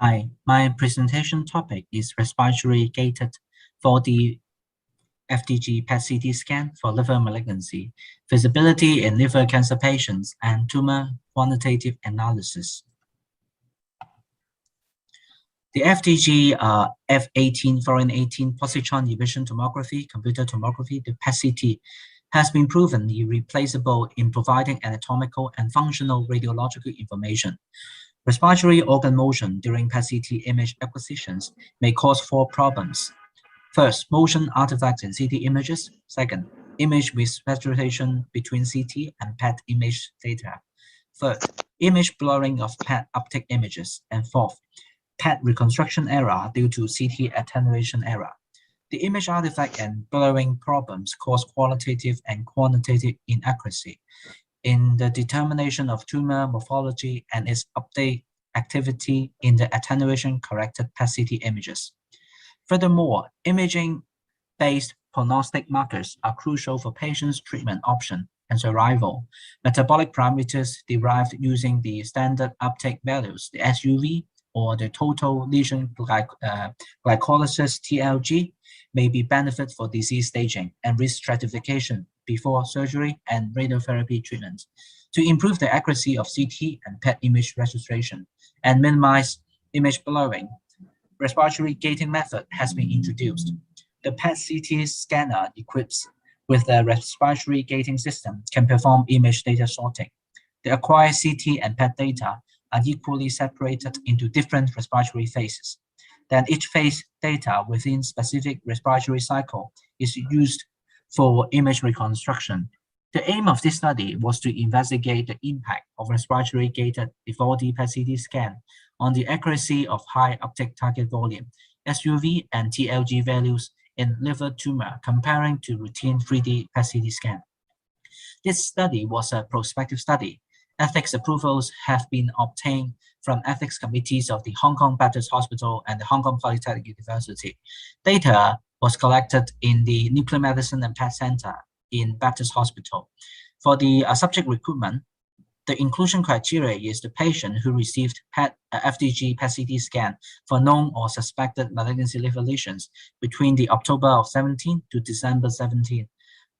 Hi, my presentation topic is respiratory gated 4D FDG PET-CT scan for liver malignancy, feasibility in liver cancer patients, and tumor quantitative analysis. The FDG F18 foreign 18 positron emission tomography, computer tomography, the PET-CT, has been proven irreplaceable in providing anatomical and functional radiological information. Respiratory organ motion during PET-CT image acquisitions may cause 4 problems. First, motion artifacts in CT images. Second, image misrepresentation between CT and PET image data. Third, image blurring of PET uptake images. And fourth, PET reconstruction error due to CT attenuation error. The image artifact and blurring problems cause qualitative and quantitative inaccuracy in the determination of tumor morphology and its update activity in the attenuation-corrected PET-CT images. Furthermore, imaging-based prognostic markers are crucial for patients' treatment option and survival. Metabolic parameters derived using the standard uptake values, the SUV, or the total lesion glycolysis TLG, may be benefit for disease staging and risk stratification before surgery and radiotherapy treatment. To improve the accuracy of CT and PET image registration and minimize image blurring, respiratory gating method has been introduced. The PET-CT scanner equipped with the respiratory gating system can perform image data sorting. The acquired CT and PET data are equally separated into different respiratory phases. Then each phase data within specific respiratory cycle is used for image reconstruction. The aim of this study was to investigate the impact of respiratory gated 4D PET-CT scan on the accuracy of high uptake target volume, SUV and TLG values in liver tumor comparing to routine 3D PET-CT scan. This study was a prospective study Ethics approvals have been obtained from ethics committees of the Hong Kong Baptist Hospital and the Hong Kong Polytechnic University. Data was collected in the Nuclear Medicine and PET Center in Baptist Hospital. For the subject recruitment, the inclusion criteria is the patient who received FDG PET-CT scan for known or suspected malignancy liver lesions between the October of 17 to December 17,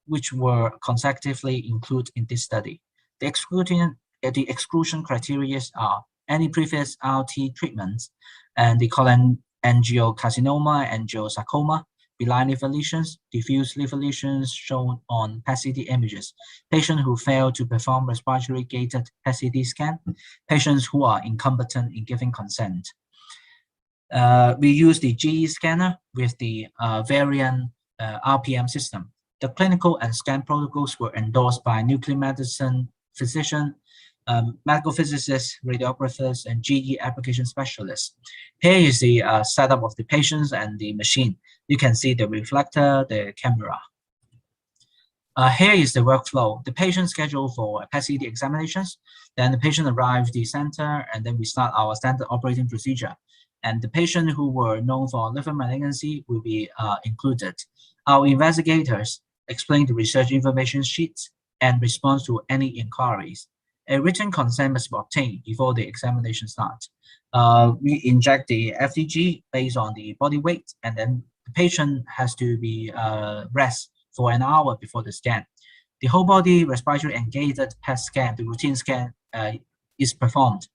which were consecutively included in this study. The exclusion criteria are any previous RT treatments and the cholangiocarcinoma, angiosarcoma, benign liver lesions, diffuse liver lesions shown on PET-CT images, patients who fail to perform respiratory-gated PET-CT scan, patients who are incompetent in giving consent. We use the GE scanner with the variant RPM system. The clinical and scan protocols were endorsed by nuclear medicine physician, medical physicists, radiographers, and GE application specialists. Here is the setup of the patients and the machine. You can see the reflector, the camera. Here is the workflow. The patient scheduled for PET-CT examinations, then the patient arrived at the center, and then we start our standard operating procedure. And the patient who were known for liver malignancy will be included. Our investigators explain the research information sheets and respond to any inquiries. A written consent must be obtained before the examination starts. We inject the FDG based on the body weight, and then the patient has to be rest for an hour before the scan. The whole body respiratory and gated PET scan, the routine scan, is performed.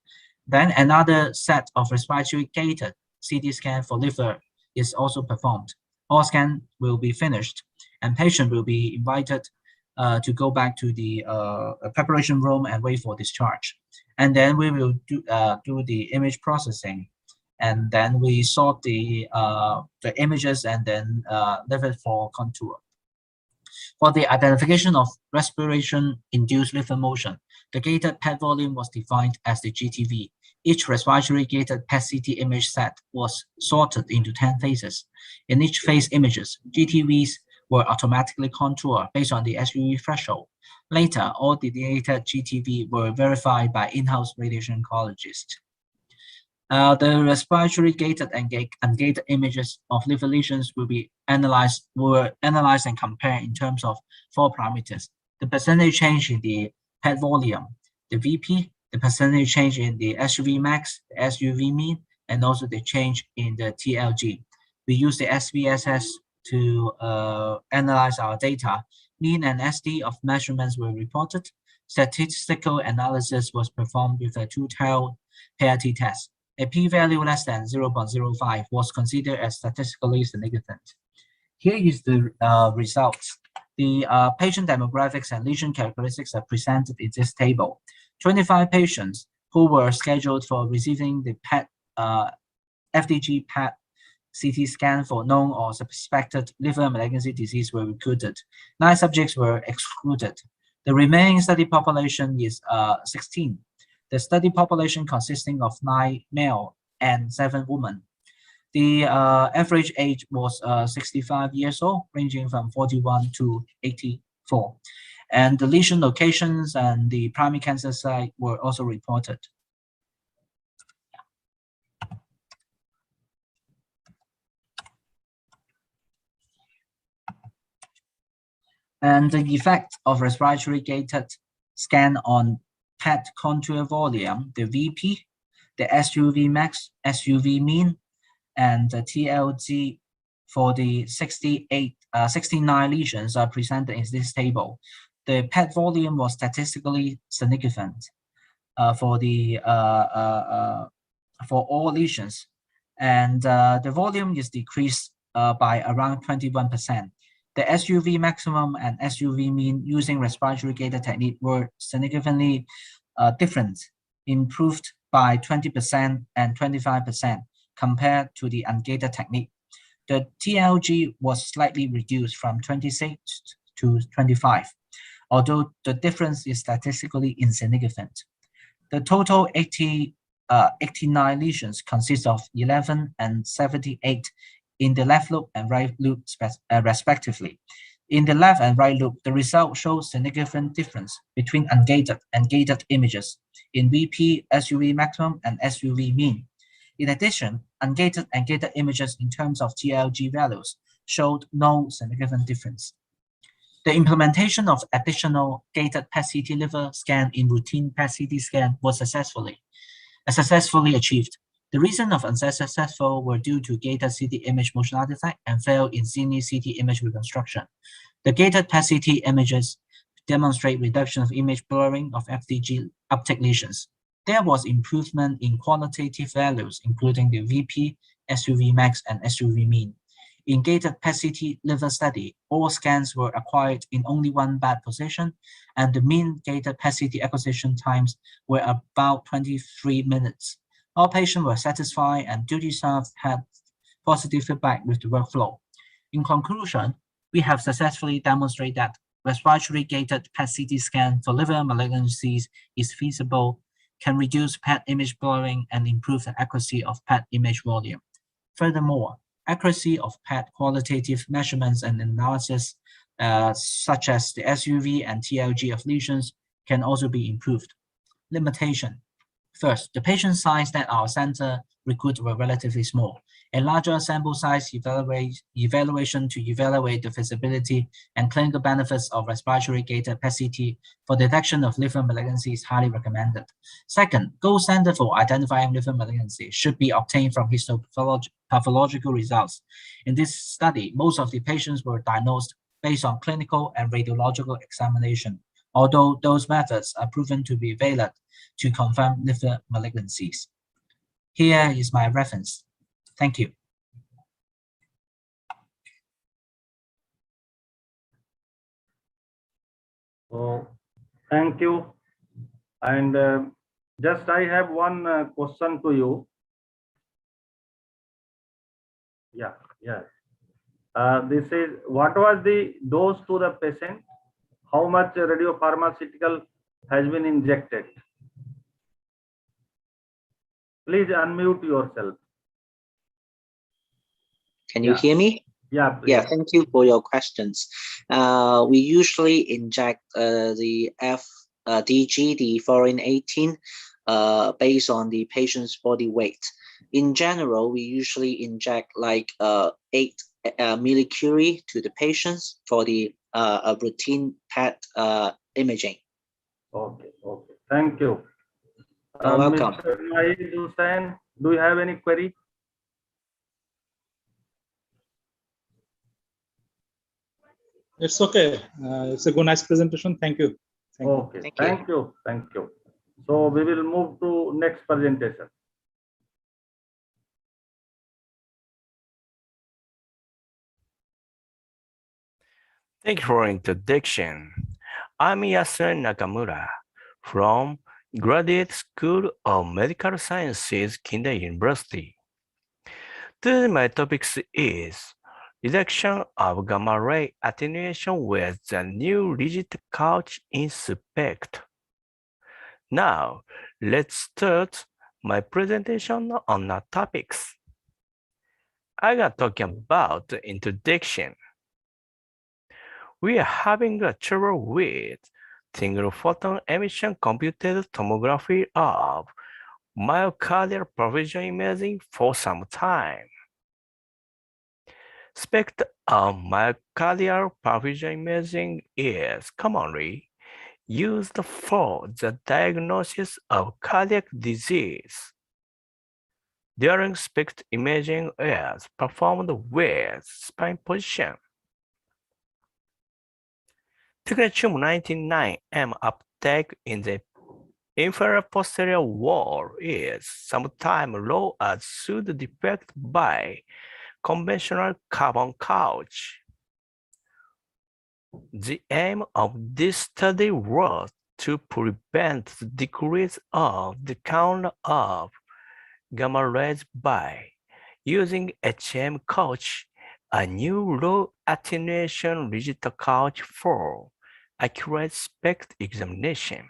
Then another set of respiratory gated CT scan for liver is also performed. All scan will be finished, and patient will be invited to go back to the preparation room and wait for discharge. And then we will do the image processing, and then we sort the images and then leave it for contour. For the identification of respiration-induced liver motion, the gated PET volume was defined as the GTV. Each respiratory gated PET-CT image set was sorted into 10 phases. In each phase images, GTVs were automatically contoured based on the SUV threshold. Later, all the data GTV were verified by in-house radiation oncologists. The respiratory gated and ungated images of liver lesions were analyzed and compared in terms of 4 parameters: the percentage change in the PET volume, the VP, the percentage change in the SUV max, the SUV mean, and also the change in the TLG. We use the SPSS to analyze our data. Mean and SD of measurements were reported. Statistical analysis was performed with a two-tailed PRT test. A p-value less than 0.05 was considered as statistically significant. Here is the results. The patient demographics and lesion characteristics are presented in this table. 25 patients who were scheduled for receiving the FDG PET CT scan for known or suspected liver malignancy disease were recruited. 9 subjects were excluded. The remaining study population is 16. The study population consisting of 9 male and 7 women. The average age was 65 years old, ranging from 41 to 84. And the lesion locations and the primary cancer site were also reported. And the effect of respiratory gated scan on PET contour volume, the VP, the SUV max, SUV mean, and the TLG for the 69 lesions are presented in this table. The PET volume was statistically significant for all lesions, and the volume is decreased by around 21%. The SUV maximum and SUV mean using respiratory gated technique were significantly different, improved by 20% and 25% compared to the ungated technique. The TLG was slightly reduced from 26 to 25, although the difference is statistically insignificant. The total 89 lesions consist of 11 and 78 in the left lobe and right lobe respectively. In the left and right loop, the result shows significant difference between ungated and gated images in VP, SUV maximum, and SUV mean. In addition, ungated and gated images in terms of TLG values showed no significant difference. The implementation of additional gated PET-CT liver scan in routine PET-CT scan was successfully achieved. The reason of unsuccessful were due to gated CT image motion artifact and failed in cine CT image reconstruction. The gated PET-CT images demonstrate reduction of image blurring of FDG uptake lesions. There was improvement in qualitative values, including the VP, SUV max, and SUV mean. In gated PET-CT liver study, all scans were acquired in only one bad position, and the mean gated PET-CT acquisition times were about 23 minutes. All patients were satisfied, and duty staff had positive feedback with the workflow. In conclusion, we have successfully demonstrated that respiratory gated PET-CT scan for liver malignancies is feasible, can reduce PET image blurring, and improve the accuracy of PET image volume. Furthermore, accuracy of PET qualitative measurements and analysis, such as the SUV and TLG of lesions, can also be improved. Limitation. First, the patient size that our center recruited were relatively small. A larger sample size evaluation to evaluate the feasibility and clinical benefits of respiratory gated PET-CT for detection of liver malignancy is highly recommended. Second, gold standard for identifying liver malignancy should be obtained from histopathological results. In this study, most of the patients were diagnosed based on clinical and radiological examination, although those methods are proven to be valid to confirm liver malignancies. Here is my reference. Thank you.
So, thank you. And just I have one question to you. Yeah. This is, what was the dose to the patient? How much radiopharmaceutical has been injected? Please unmute yourself.
Can you hear me?
Yeah, please.
Yeah, thank you for your questions. We usually inject the FDG, the foreign 18, based on the patient's body weight. In general, we usually inject like 8 millicurie to the patients for the routine PET imaging.
Okay. Thank you.
You're welcome.
Mr. Naeem Hussain, do you have any query?
It's okay. It's a good, nice presentation. Thank you.
Okay. Thank you. So we will move to next presentation.
Thank you for introduction. I'm Yasun Nakamura from Graduate School of Medical Sciences, Kinda University. Today my topic is reduction of gamma ray attenuation with the new rigid couch in SPECT. Now, let's start my presentation on the topics. I'm going to talk about the introduction. We are having a trouble with single photon emission computed tomography of myocardial perfusion imaging for some time. SPECT of myocardial perfusion imaging is commonly used for the diagnosis of cardiac disease. During SPECT imaging is performed with spine position. Technetium-99M uptake in the inferior posterior wall is sometimes low as should defect by conventional carbon couch. The aim of this study was to prevent the decrease of the count of gamma rays by using HM couch, a new low attenuation rigid couch for accurate SPECT examination.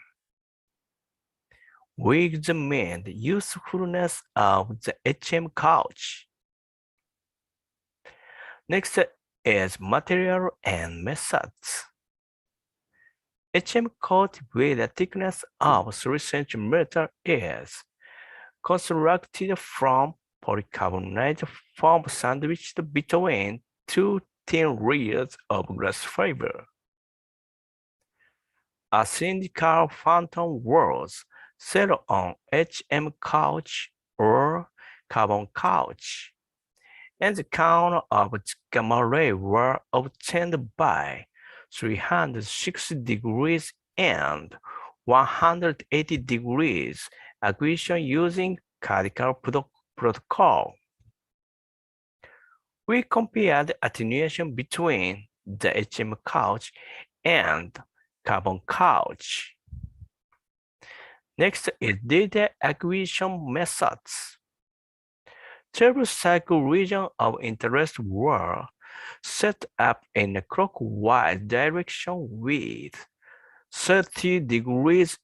We examined the usefulness of the HM couch. Next, is material and methods. HM coat with a thickness of 3 cm is constructed from polycarbonate foam sandwiched between 2 thin layers of glass fiber. A cylindrical phantom was set on HM couch or carbon couch, and the count of gamma ray were obtained by 360 degrees and 180 degrees acquisition using Cadical protocol. We compared attenuation between the HM couch and carbon couch. Next is data acquisition methods. 12 cycle regions of interest were set up in a clockwise direction with 30 degrees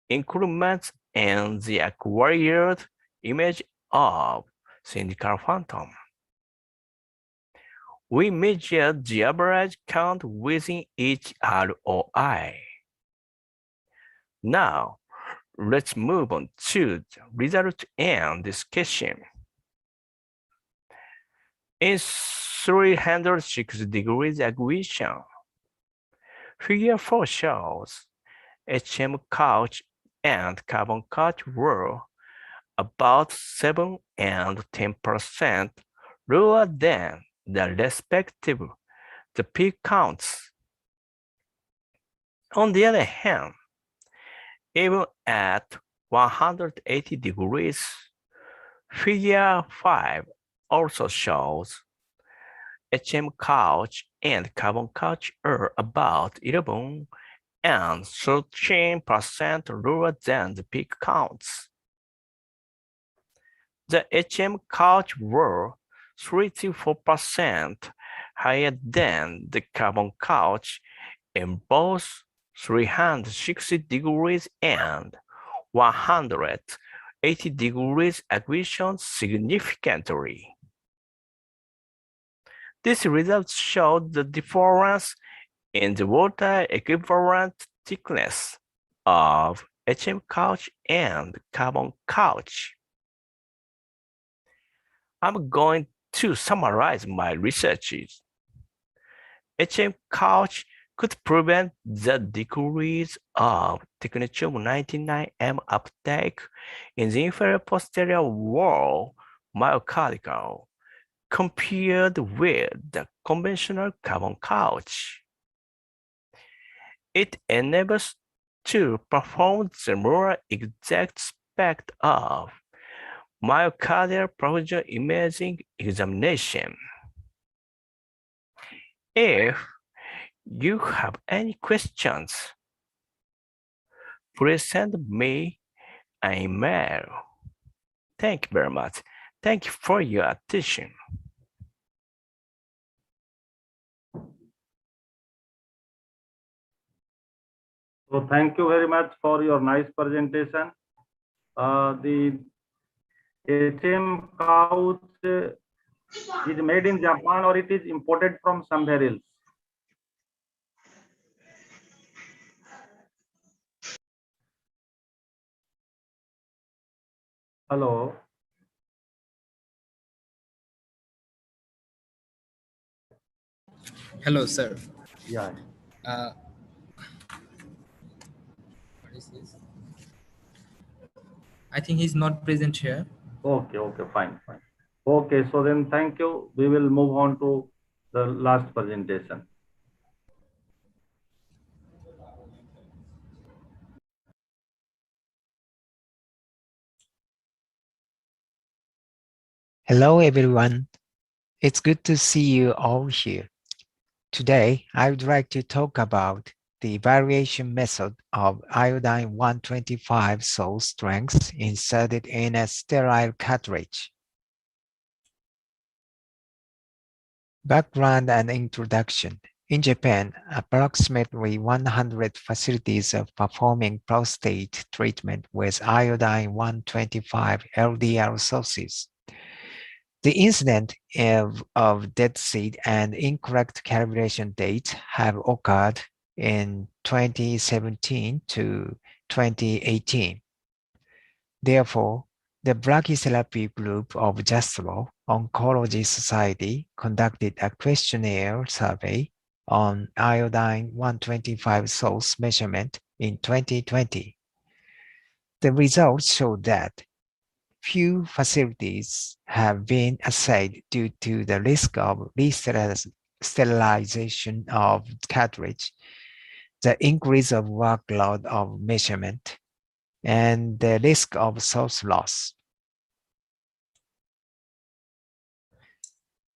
increments in the acquired image of cylindrical phantom. We measured the average count within each ROI. Now, let's move on to the result and discussion. In 360 degrees acquisition, Figure 4 shows HM couch and carbon couch were about 7 and 10% lower than the respective peak counts. On the other hand, even at 180 degrees, Figure 5 also shows HM couch and carbon couch are about 11 and 13% lower than the peak counts. The HM couch were 34% higher than the carbon couch in both 360 degrees and 180 degrees acquisition significantly. These results show the difference in the water equivalent thickness of HM couch and carbon couch. I'm going to summarize my researches. HM couch could prevent the decrease of technetium-99m uptake in the inferior posterior wall myocardial compared with the conventional carbon couch. It enables to perform the more exact spec of myocardial perfusion imaging examination. If you have any questions, please send me an email. Thank you very much. Thank you for your attention.
So thank you very much for your nice presentation. The HM couch is made in Japan or it is imported from somewhere else? Hello.
Hello, sir.
Yeah.
What is this? I think he's not present here.
Okay, fine. Okay, so then thank you. We will move on to the last presentation.
Hello, everyone. It's good to see you all here. Today, I would like to talk about the evaluation method of iodine-125 salt strength inserted in a sterile cartridge. Background and introduction. In Japan, approximately 100 facilities are performing prostate treatment with iodine-125 LDL sources. The incident of dead seed and incorrect calibration dates have occurred in 2017 to 2018. Therefore, the brachytherapy group of JASTRO Oncology Society conducted a questionnaire survey on iodine-125 source measurement in 2020. The results showed that few facilities have been assayed due to the risk of re-sterilization of cartridge, the increase of workload of measurement, and the risk of source loss.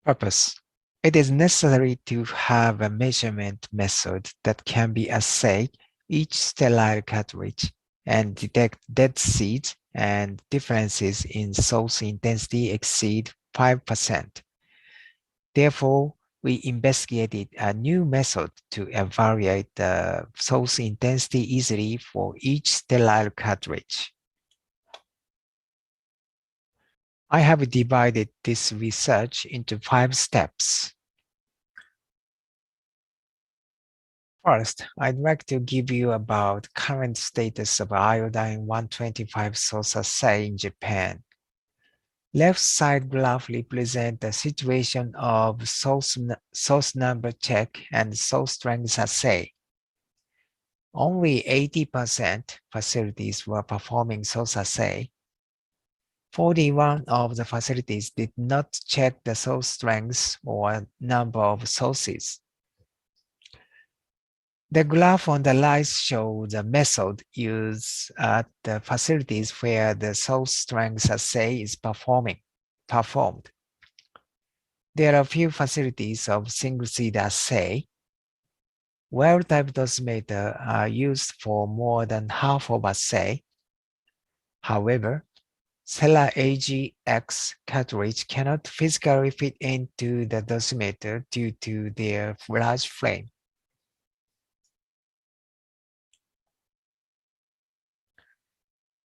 Purpose. It is necessary to have a measurement method that can be assayed each sterile cartridge and detect dead seeds and differences in source intensity exceed 5%. Therefore, we investigated a new method to evaluate the source intensity easily for each sterile cartridge. I have divided this research into 5 steps. First, I'd like to give you about current status of iodine-125 source assay in Japan. Left side graph represents the situation of source number check and source strength assay. Only 80% facilities were performing source assay. 41 of the facilities did not check the source strength or number of sources. The graph on the right shows the method used at the facilities where the source strength assay is performed. There are few facilities of single-seed assay. Well-type dosimeter are used for more than half of assay. However, Cellular AGX cartridge cannot physically fit into the dosimeter due to their large frame.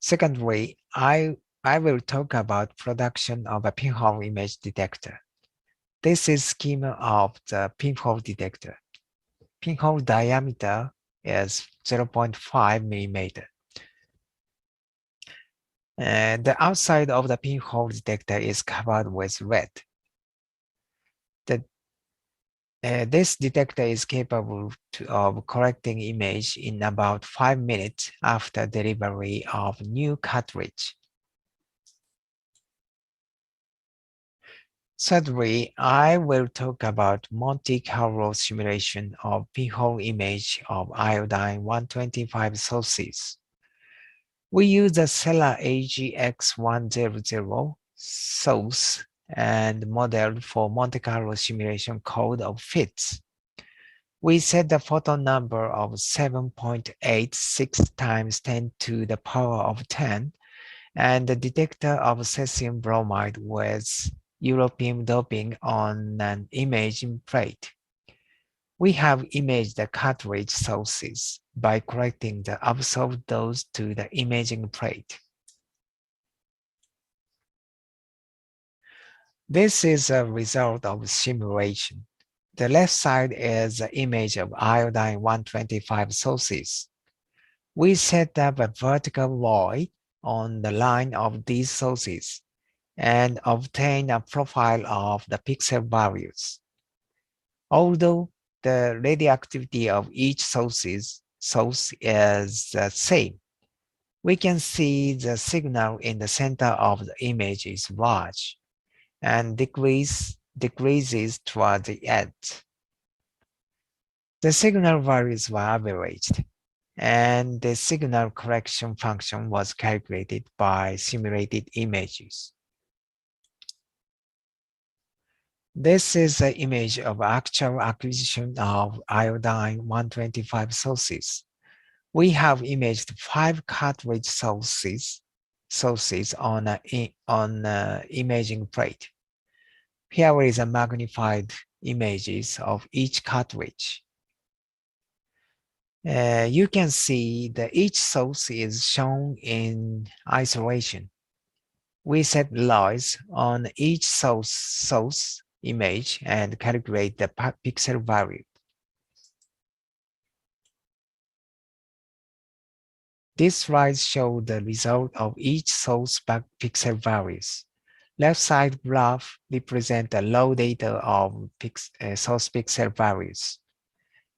Secondly, I will talk about production of a pinhole image detector. This is schema of the pinhole detector. Pinhole diameter is 0.5 millimeter. And the outside of the pinhole detector is covered with red. This detector is capable of collecting image in about 5 minutes after delivery of new cartridge. Thirdly, I will talk about Monte Carlo simulation of pinhole image of iodine-125 sources. We use the Cellular AGX100 source and model for Monte Carlo simulation code of fits. We set the photon number of 7.86 times 10 to the power of 10 and the detector of cesium bromide with European doping on an imaging plate. We have imaged the cartridge sources by correcting the absorbed dose to the imaging plate. This is a result of simulation. The left side is the image of iodine-125 sources. We set up a vertical void on the line of these sources and obtain a profile of the pixel values. Although the radioactivity of each source is the same, we can see the signal in the center of the image is large and decreases toward the edge. The signal values were averaged, and the signal correction function was calculated by simulated images. This is an image of actual acquisition of iodine-125 sources. We have imaged 5 cartridge sources on an imaging plate. Here is a magnified images of each cartridge. You can see that each source is shown in isolation. We set noise on each source image and calculate the pixel value. These slides show the result of each source pixel values. Left side graph represents the raw data of source pixel values.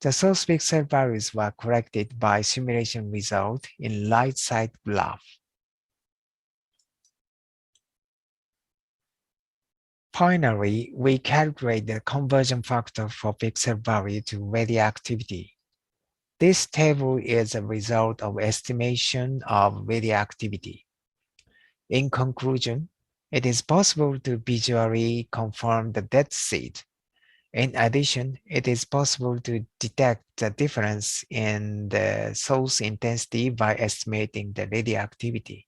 The source pixel values were corrected by simulation result in right side graph. Finally, we calculate the conversion factor for pixel value to radioactivity. This table is a result of estimation of radioactivity. In conclusion, it is possible to visually confirm the dead seed. In addition, it is possible to detect the difference in the source intensity by estimating the radioactivity.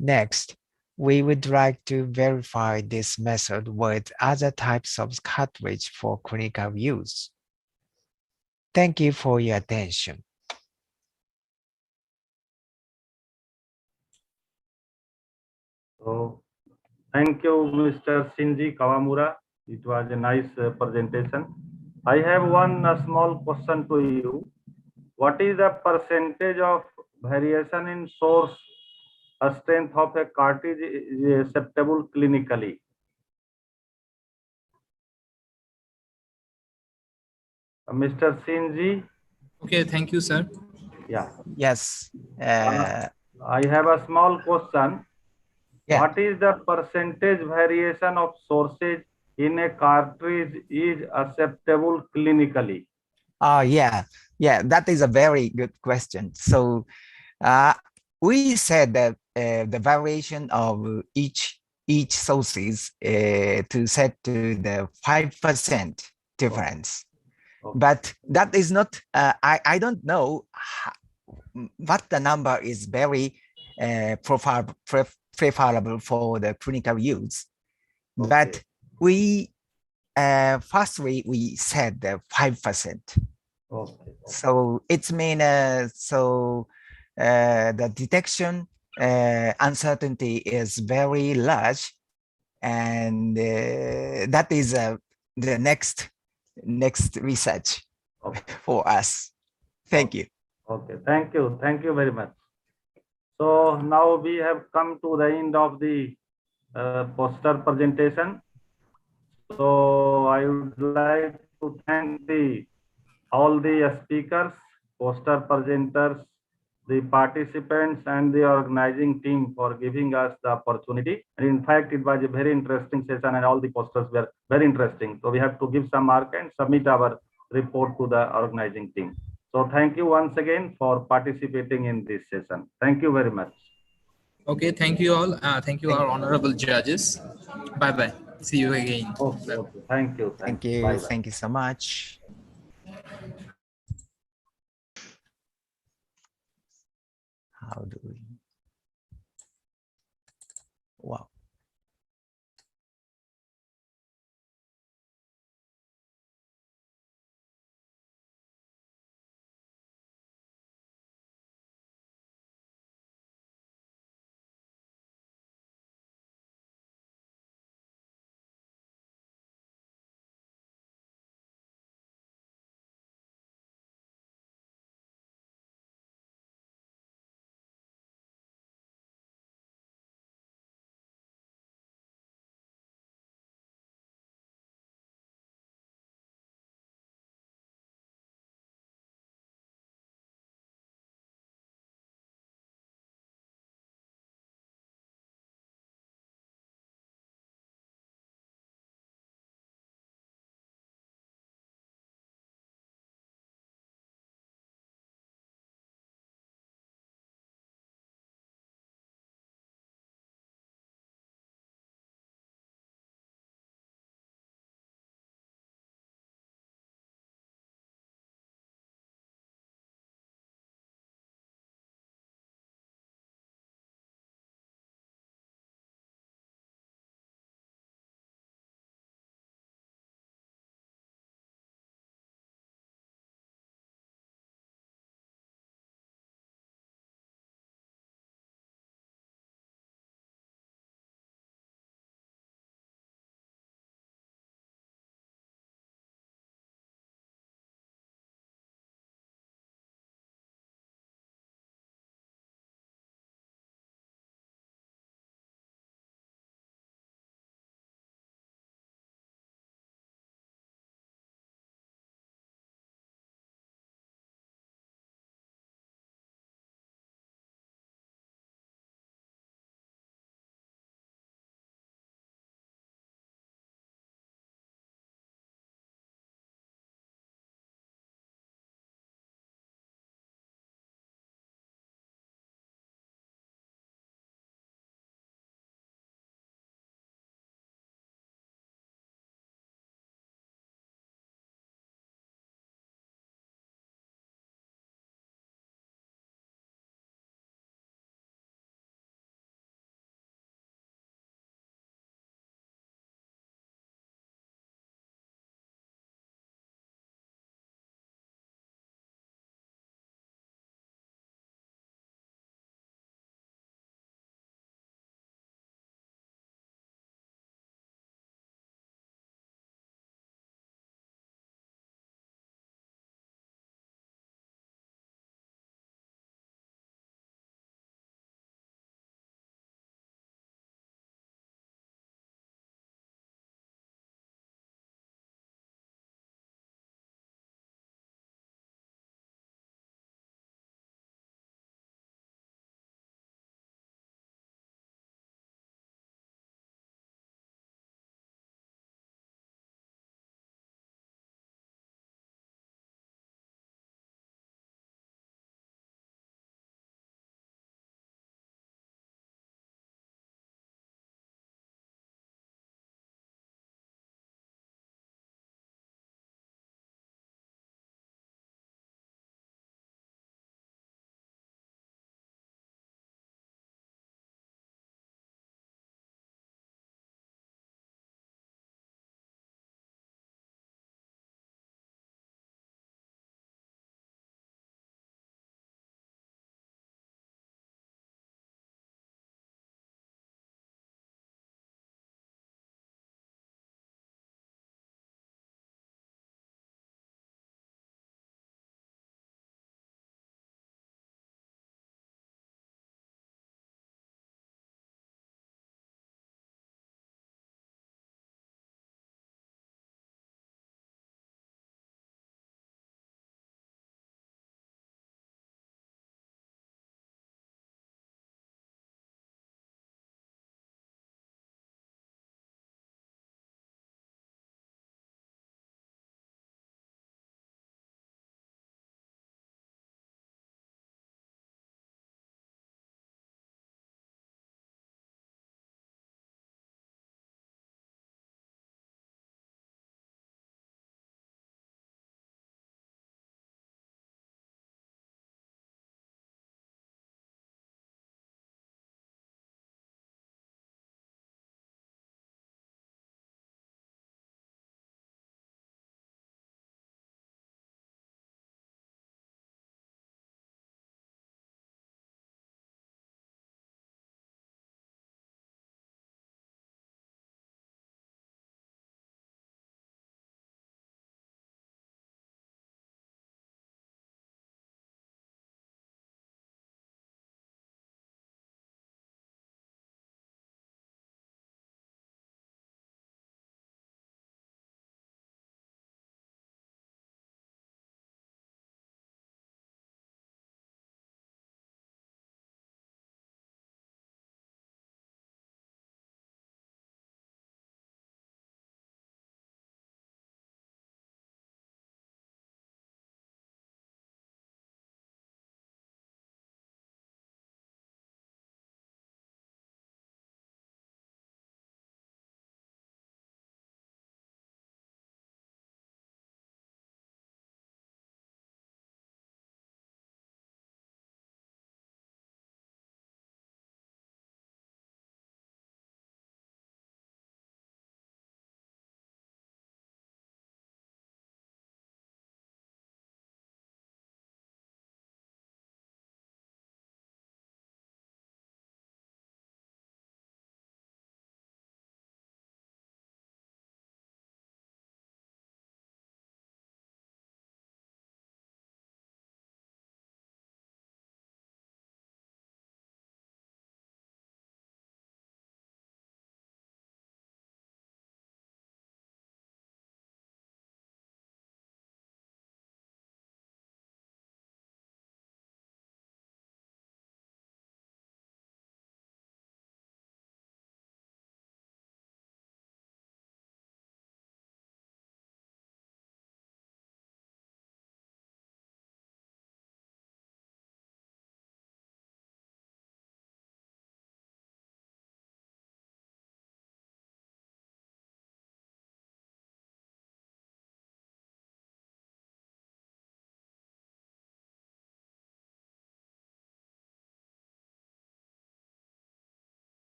Next, we would like to verify this method with other types of cartridge for clinical use. Thank you for your attention.
So, thank you, Mr. Shinji Kawamura. It was a nice presentation. I have one small question to you. What is the percentage of variation in source strength of a cartridge is acceptable clinically? Mr. Shinji?
Okay, thank you, sir.
Yeah.
Yes.
I have a small question.
Yeah.
What is the percentage variation of sources in a cartridge is acceptable clinically?
Yeah, that is a very good question. So we said that the variation of each sources to set to the 5% difference. Okay. But that is not, I don't know what the number is very preferable for the clinical use. Okay. But we, firstly, we said the 5%. Okay. So it's mean the detection uncertainty is very large, and that is the next research for us. Thank you.
Okay, thank you very much. So now we have come to the end of the poster presentation. So I would like to thank all the speakers, poster presenters, the participants, and the organizing team for giving us the opportunity. And in fact, it was a very interesting session and all the posters were very interesting. So we have to give some mark and submit our report to the organizing team. So thank you once again for participating in this session. Thank you very much.
Okay, thank you all. Thank you, our honorable judges. Bye-bye. See you again.
Okay, okay. Thank you.
Thank you.
Bye-bye.
Thank you so much. How do we? Wow.